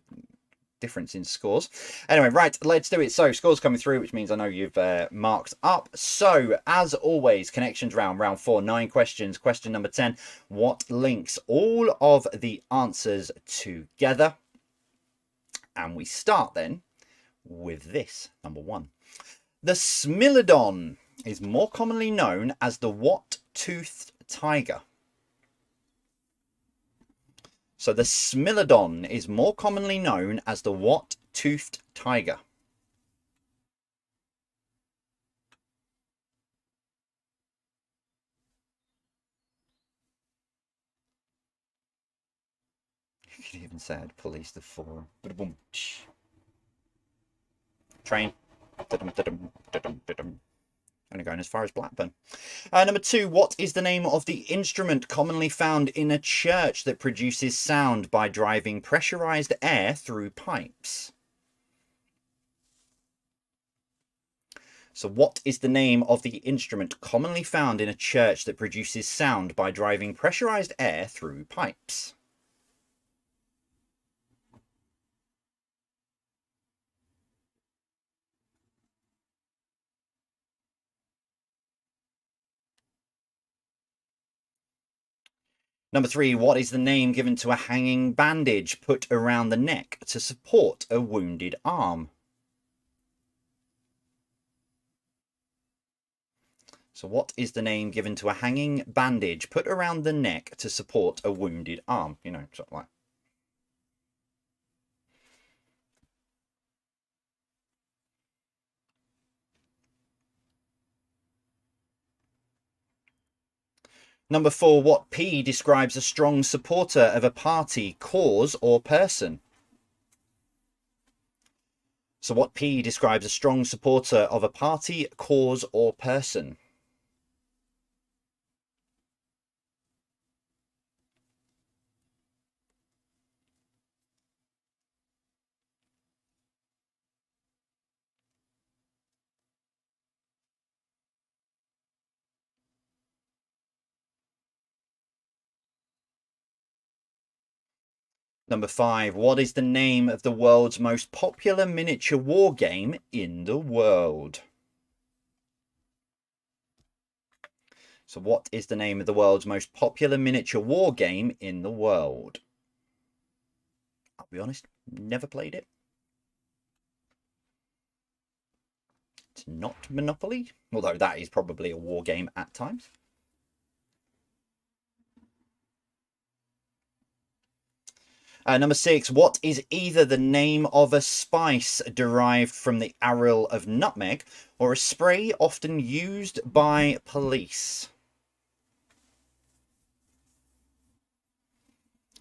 difference in scores. Anyway, right, let's do it. So scores coming through, which means I know you've marked up. So as always, connections round 4, 9 questions. Question number 10, what links all of the answers together? And we start then with this, number 1. The Smilodon is more commonly known as the what-toothed tiger? So the Smilodon is more commonly known as the what-toothed tiger? You could even say I'd police the forum. Train. Only going as far as Blackburn. Number 2, what is the name of the instrument commonly found in a church that produces sound by driving pressurized air through pipes? So what is the name of the instrument commonly found in a church that produces sound by driving pressurized air through pipes? Number 3, what is the name given to a hanging bandage put around the neck to support a wounded arm? So what is the name given to a hanging bandage put around the neck to support a wounded arm? You know, sort of like. Number 4, what P describes a strong supporter of a party, cause, or person? So what P describes a strong supporter of a party, cause, or person? Number 5, what is the name of the world's most popular miniature war game in the world? So what is the name of the world's most popular miniature war game in the world? I'll be honest, never played it. It's not Monopoly, although that is probably a war game at times. Number 6, what is either the name of a spice derived from the aril of nutmeg or a spray often used by police?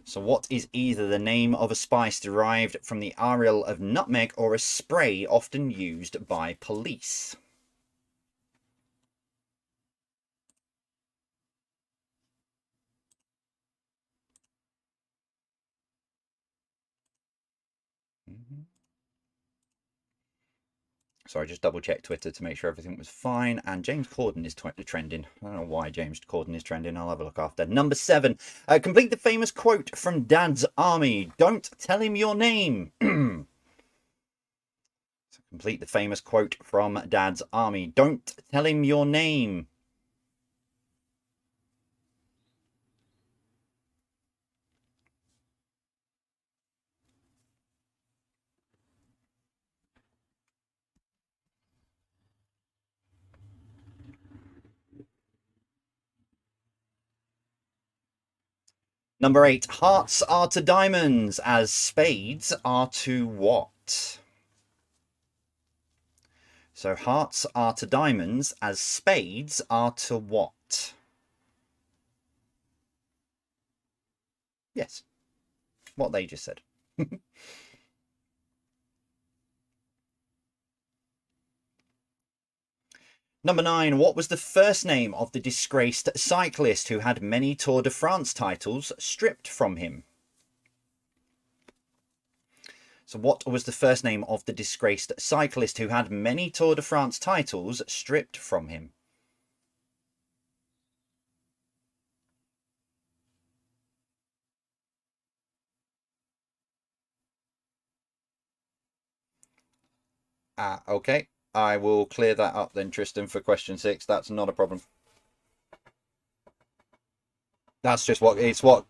So what is either the name of a spice derived from the aril of nutmeg or a spray often used by police? Sorry, just double check Twitter to make sure everything was fine. And James Corden is trending. I don't know why James Corden is trending. I'll have a look after. Number 7. Complete the famous quote from Dad's Army. Don't tell him your name. So complete the famous quote from Dad's Army. Don't tell him your name. Number 8. Hearts are to diamonds as spades are to what? So hearts are to diamonds as spades are to what? Yes, what they just said. Number 9, what was the first name of the disgraced cyclist who had many Tour de France titles stripped from him? So what was the first name of the disgraced cyclist who had many Tour de France titles stripped from him? Ah, okay. I will clear that up then, Tristan, for question 6. That's not a problem. That's just what it's what.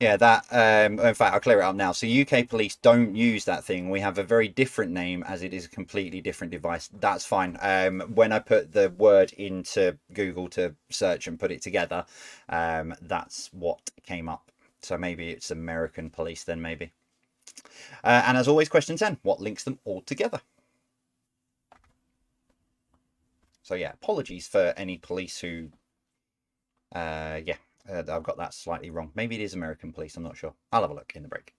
Yeah, that. In fact, I'll clear it up now. So UK police don't use that thing. We have a very different name, as it is a completely different device. That's fine. When I put the word into Google to search and put it together, that's what came up. So maybe it's American police then, maybe. And as always, question 10: what links them all together? So yeah, apologies for any police who, yeah, I've got that slightly wrong. Maybe it is American police. I'm not sure. I'll have a look in the break.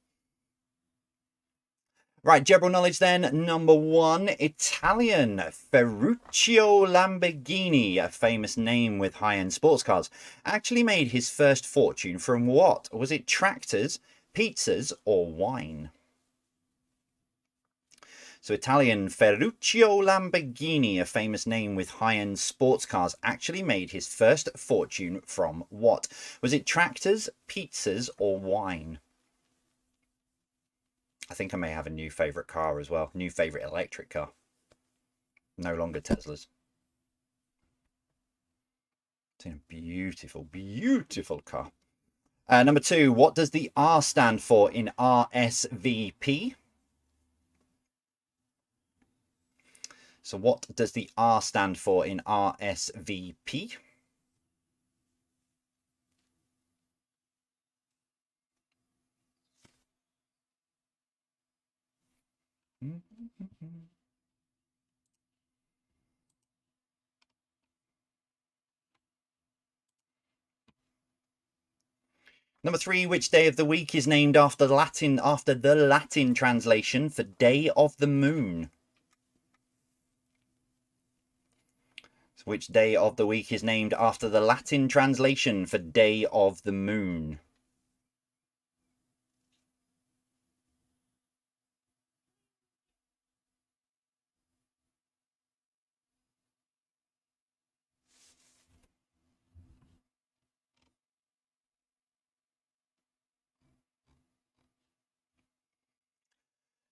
Right, general knowledge then. Number 1, Italian. Ferruccio Lamborghini, a famous name with high-end sports cars, actually made his first fortune from what? Was it tractors, pizzas, or wine? So Italian Ferruccio Lamborghini, a famous name with high-end sports cars, actually made his first fortune from what? Was it tractors, pizzas, or wine? I think I may have a new favourite car as well. New favourite electric car. No longer Teslas. It's a beautiful, beautiful car. Number 2, what does the R stand for in RSVP? So what does the R stand for in RSVP? Number 3, which day of the week is named after the Latin translation for Day of the Moon? So which day of the week is named after the Latin translation for Day of the Moon?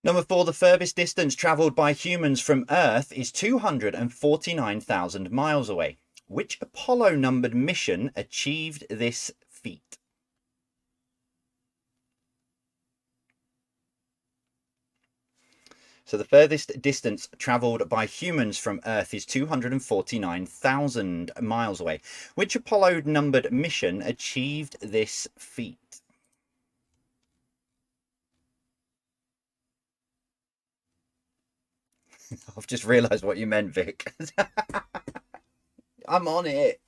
Number 4, the furthest distance travelled by humans from Earth is 249,000 miles away. Which Apollo numbered mission achieved this feat? So the furthest distance travelled by humans from Earth is 249,000 miles away. Which Apollo numbered mission achieved this feat? I've just realised what you meant, Vic. I'm on it.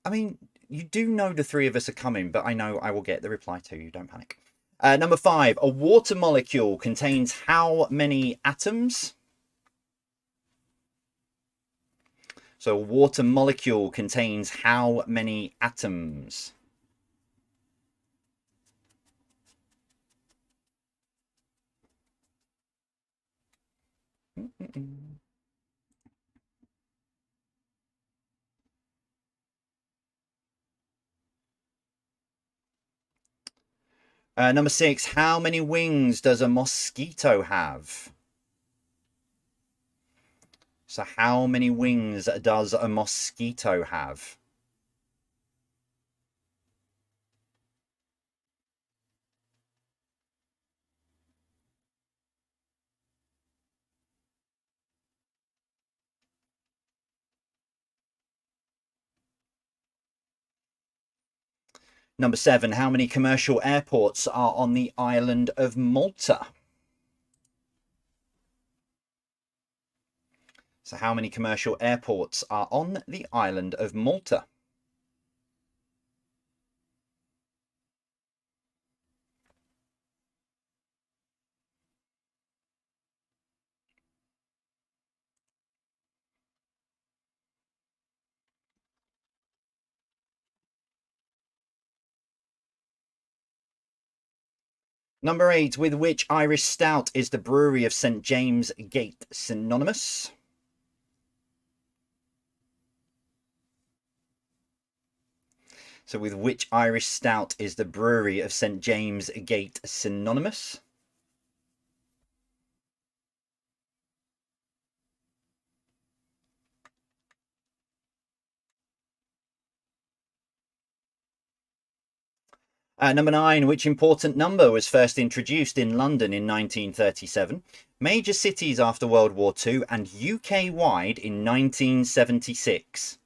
I mean, you do know the 3 of us are coming, but I know I will get the reply to you. Don't panic. Number 5, a water molecule contains how many atoms? So a water molecule contains how many atoms? Number 6, how many wings does a mosquito have? So how many wings does a mosquito have? Number 7, how many commercial airports are on the island of Malta? So how many commercial airports are on the island of Malta? Number 8, with which Irish stout is the brewery of St James Gate synonymous? So with which Irish stout is the brewery of St James Gate synonymous? Number 9, which important number was first introduced in London in 1937, major cities after World War II, and UK-wide in 1976?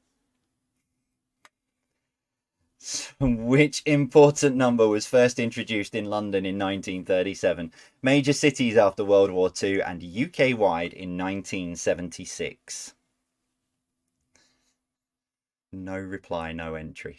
Which important number was first introduced in London in 1937, major cities after World War II, and UK-wide in 1976? No reply, no entry.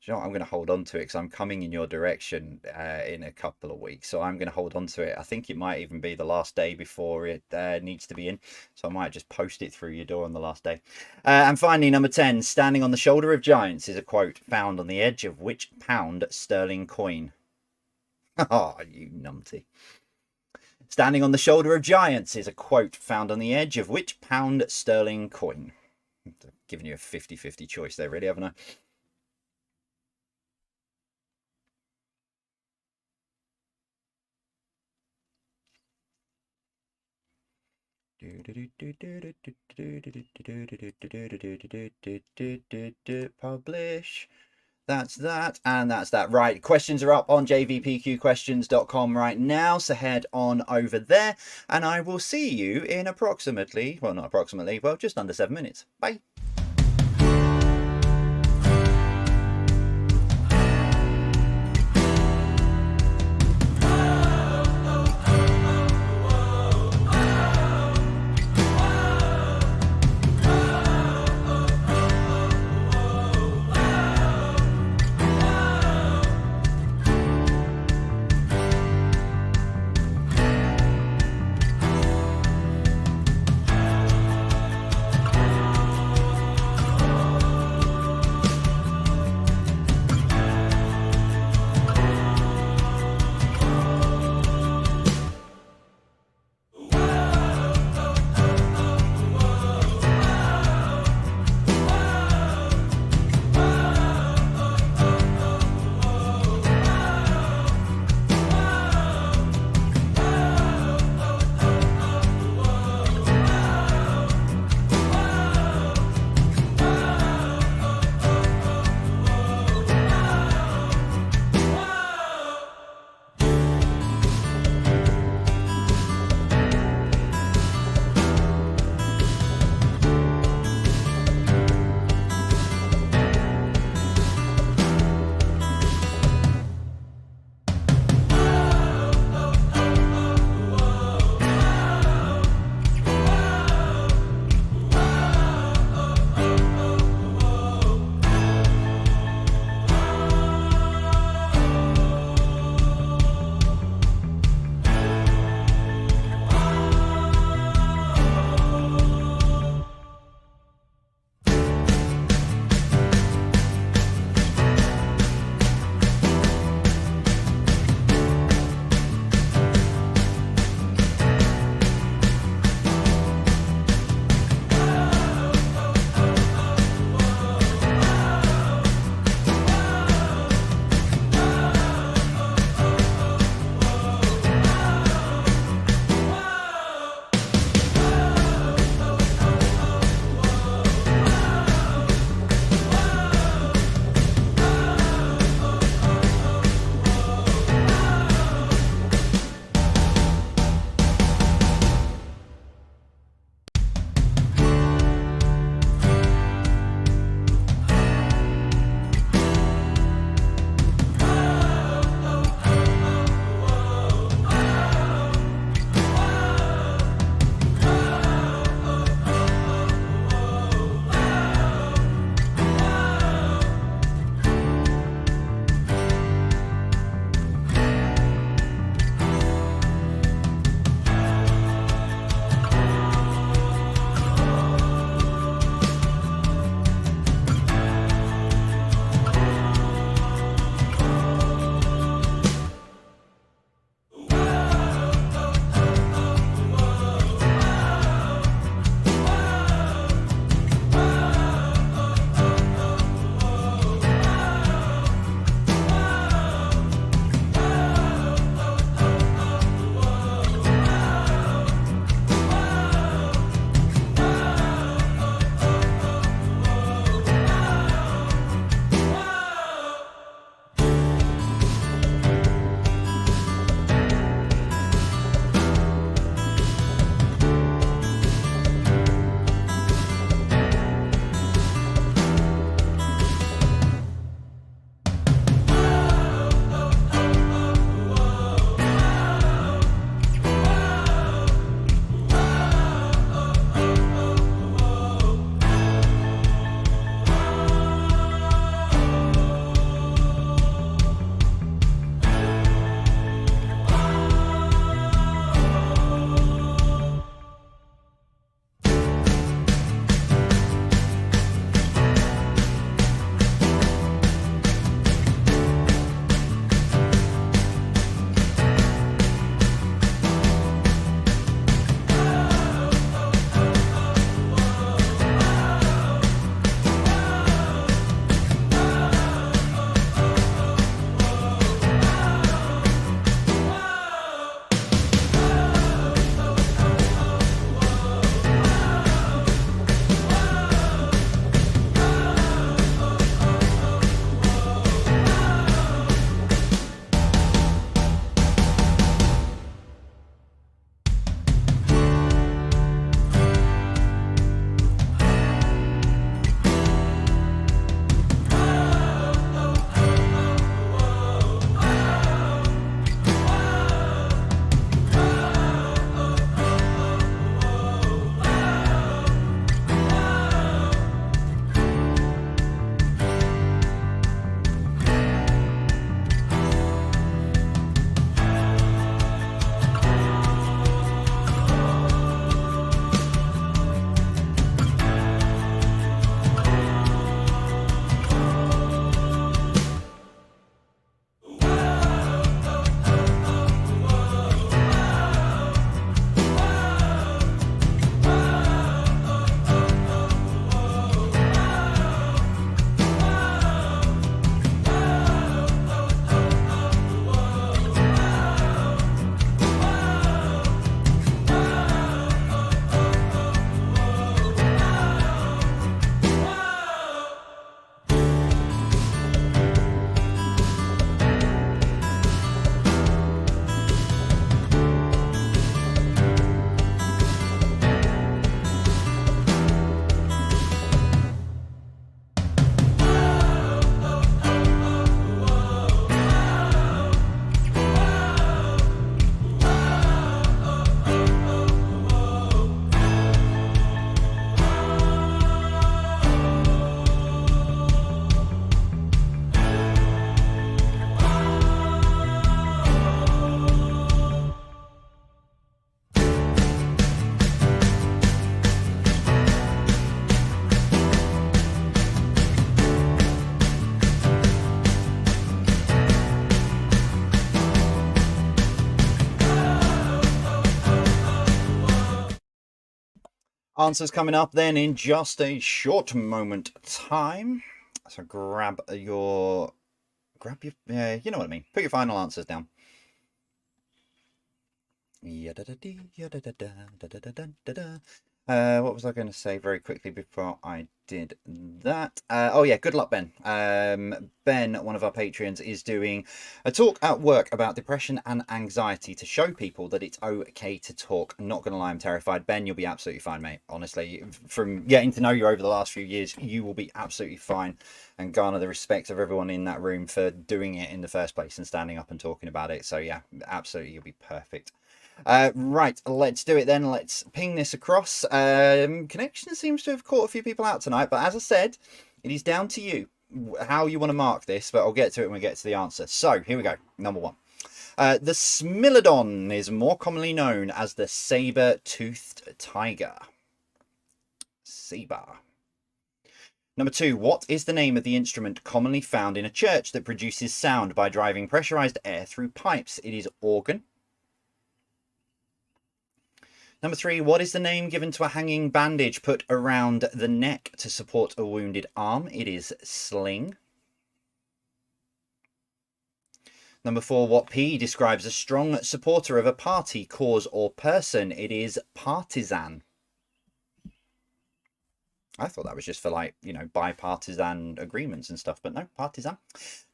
Do you know what? I'm going to hold on to it because I'm coming in your direction in a couple of weeks. So I'm going to hold on to it. I think it might even be the last day before it needs to be in. So I might just post it through your door on the last day. And finally, number 10, standing on the shoulder of giants is a quote found on the edge of which pound sterling coin? Oh, you numpty. Standing on the shoulder of giants is a quote found on the edge of which pound sterling coin? I'm giving you a 50-50 choice there, really, haven't I? Publish. That's that, and that's that. Right, questions are up on jvpqquestions.com right now, so head on over there, and I will see you in approximately, well, not approximately, well, just under 7 minutes. Bye. Answers coming up then in just a short moment time. So grab your, yeah, you know what I mean. Put your final answers down. What was I going to say very quickly before I did that? Oh yeah, good luck, Ben. Ben, one of our patrons, is doing a talk at work about depression and anxiety to show people that it's okay to talk. I'm not going to lie, I'm terrified. Ben, you'll be absolutely fine, mate. Honestly, from getting to know you over the last few years, you will be absolutely fine and garner the respect of everyone in that room for doing it in the first place and standing up and talking about it. So yeah, absolutely, you'll be perfect. Right, let's do it then. Let's ping this across. Connection seems to have caught a few people out tonight, but as I said, it is down to you how you want to mark this, but I'll get to it when we get to the answer. So here we go. Number one. The Smilodon is more commonly known as the saber-toothed tiger. Saber. Number two, what is the name of the instrument commonly found in a church that produces sound by driving pressurized air through pipes? It is organ. Number three, what is the name given to a hanging bandage put around the neck to support a wounded arm? It is sling. Number four, what P describes a strong supporter of a party, cause, or person? It is partisan. I thought that was just for, like, you know, bipartisan agreements and stuff, but no, partisan.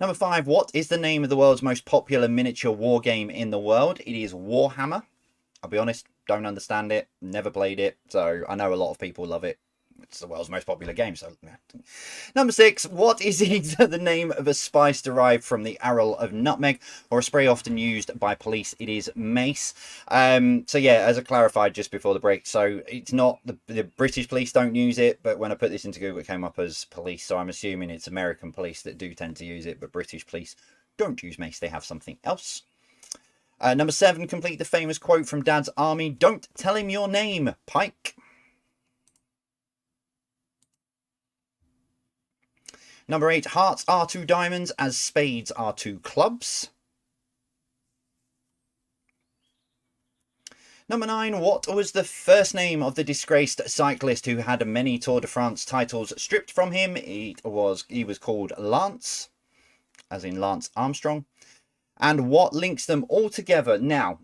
Number five, what is the name of the world's most popular miniature war game in the world? It is Warhammer. I'll be honest, don't understand it, never played it, so I know a lot of people love it. It's the world's most popular game, so... Number six, what is the name of a spice derived from the aril of nutmeg, or a spray often used by police? It is mace. So yeah, as I clarified just before the break, so it's not... The British police don't use it, but when I put this into Google, it came up as police, so I'm assuming it's American police that do tend to use it, but British police don't use mace, they have something else. Number seven, complete the famous quote from Dad's Army. Don't tell him your name, Pike. Number eight, hearts are two diamonds as spades are two clubs. Number nine, what was the first name of the disgraced cyclist who had many Tour de France titles stripped from him? He was called Lance, as in Lance Armstrong. And what links them all together? Now,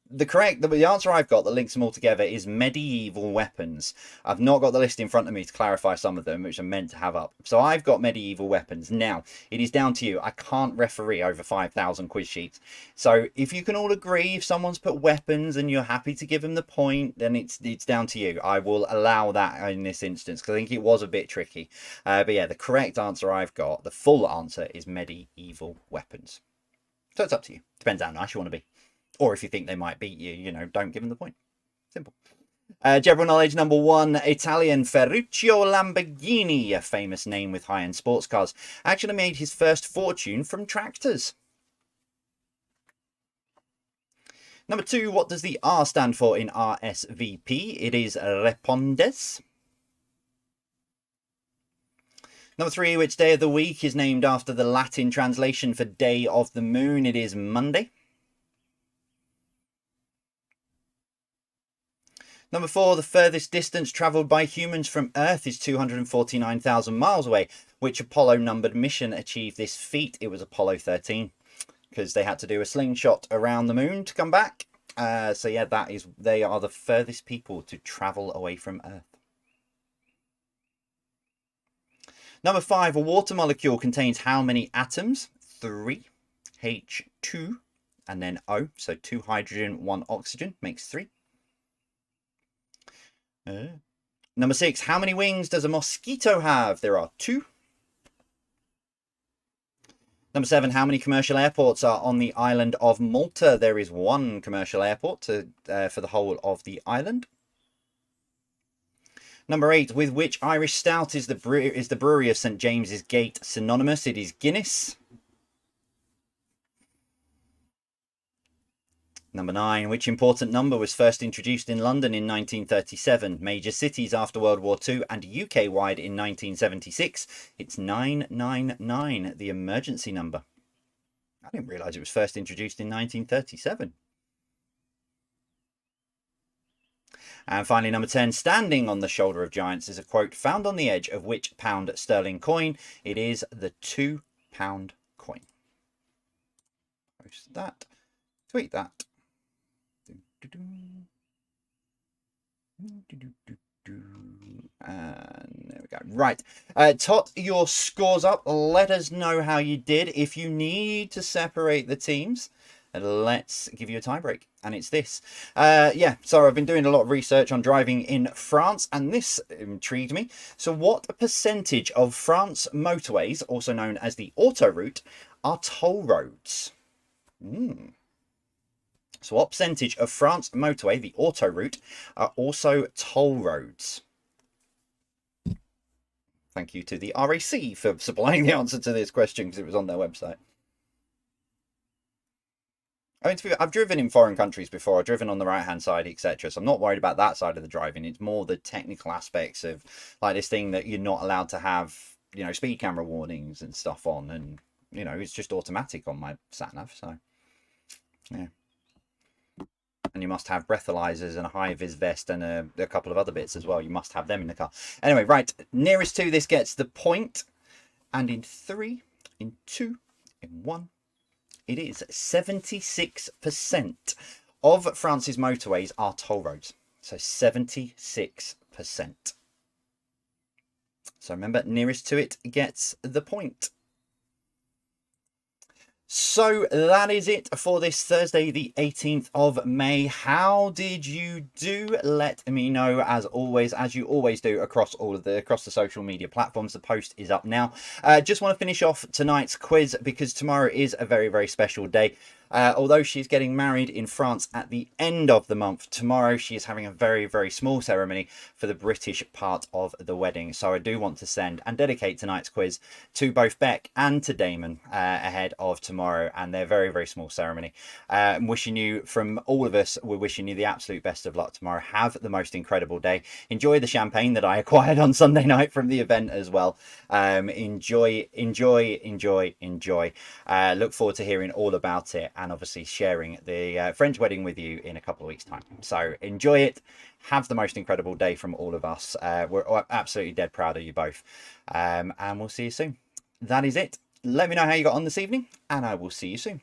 the answer I've got that links them all together is medieval weapons. I've not got the list in front of me to clarify some of them, which I'm meant to have up. So I've got medieval weapons. Now, it is down to you. I can't referee over 5,000 quiz sheets. So if you can all agree, if someone's put weapons and you're happy to give them the point, then it's down to you. I will allow that in this instance, because I think it was a bit tricky. But yeah, the correct answer I've got, the full answer, is medieval weapons. So it's up to you. Depends how nice you want to be. Or if you think they might beat you, you know, don't give them the point. Simple. General knowledge number one, Italian Ferruccio Lamborghini, a famous name with high-end sports cars, actually made his first fortune from tractors. Number two, what does the R stand for in RSVP? It is Respondes. Number three, which day of the week is named after the Latin translation for day of the moon? It is Monday. Number four, the furthest distance travelled by humans from Earth is 249,000 miles away. Which Apollo-numbered mission achieved this feat? It was Apollo 13, because they had to do a slingshot around the moon to come back. So yeah, they are the furthest people to travel away from Earth. Number five, a water molecule contains how many atoms? 3. H2 and then O. So 2 hydrogen, 1 oxygen makes 3. Number 6, how many wings does a mosquito have? There are 2. Number 7, how many commercial airports are on the island of Malta? There is 1 commercial airport for the whole of the island. Number 8, with which Irish stout is the brewery of St James's Gate synonymous? It is Guinness. Number 9, which important number was first introduced in London in 1937, major cities after World War II, and UK-wide in 1976? It's 999, the emergency number. I didn't realise it was first introduced in 1937. And finally, number 10, standing on the shoulder of giants is a quote found on the edge of which pound sterling coin? It is the £2 coin. Post that, tweet that. And there we go. Right. Tot your scores up. Let us know how you did. If you need to separate the teams, let's give you a tiebreak. And it's this. Yeah, so I've been doing a lot of research on driving in France, and this intrigued me. So what percentage of France motorways, also known as the autoroute, are toll roads? So what percentage of France motorway, the autoroute, are also toll roads? Thank you to the RAC for supplying the answer to this question because it was on their website. I mean, I've driven in foreign countries before. I've driven on the right-hand side, etc. So I'm not worried about that side of the driving. It's more the technical aspects of like this thing that you're not allowed to have, you know, speed camera warnings and stuff on. And, you know, it's just automatic on my sat-nav. So, yeah. And you must have breathalyzers and a high-vis vest and a couple of other bits as well. You must have them in the car. Anyway, right. Nearest to this gets the point. And in 3, in 2, in 1, it is 76% of France's motorways are toll roads. So 76%. So remember, nearest to it gets the point. So that is it for this Thursday, the 18th of May. How did you do? Let me know, as always, as you always do across the social media platforms. The post is up now. Just want to finish off tonight's quiz because tomorrow is a very, very special day. Although she's getting married in France at the end of the month, tomorrow she is having a very, very small ceremony for the British part of the wedding. So I do want to send and dedicate tonight's quiz to both Beck and to Damon ahead of tomorrow and their very, very small ceremony. I'm wishing you, from all of us, we're wishing you the absolute best of luck tomorrow. Have the most incredible day. Enjoy the champagne that I acquired on Sunday night from the event as well. Enjoy. Look forward to hearing all about it. And obviously sharing the French wedding with you in a couple of weeks' time. So enjoy it. Have the most incredible day from all of us. We're absolutely dead proud of you both. And we'll see you soon. That is it. Let me know how you got on this evening, and I will see you soon.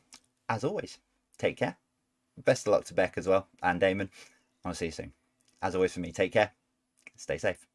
As always, take care. Best of luck to Beck as well, and Damon. I'll see you soon. As always for me, take care. Stay safe.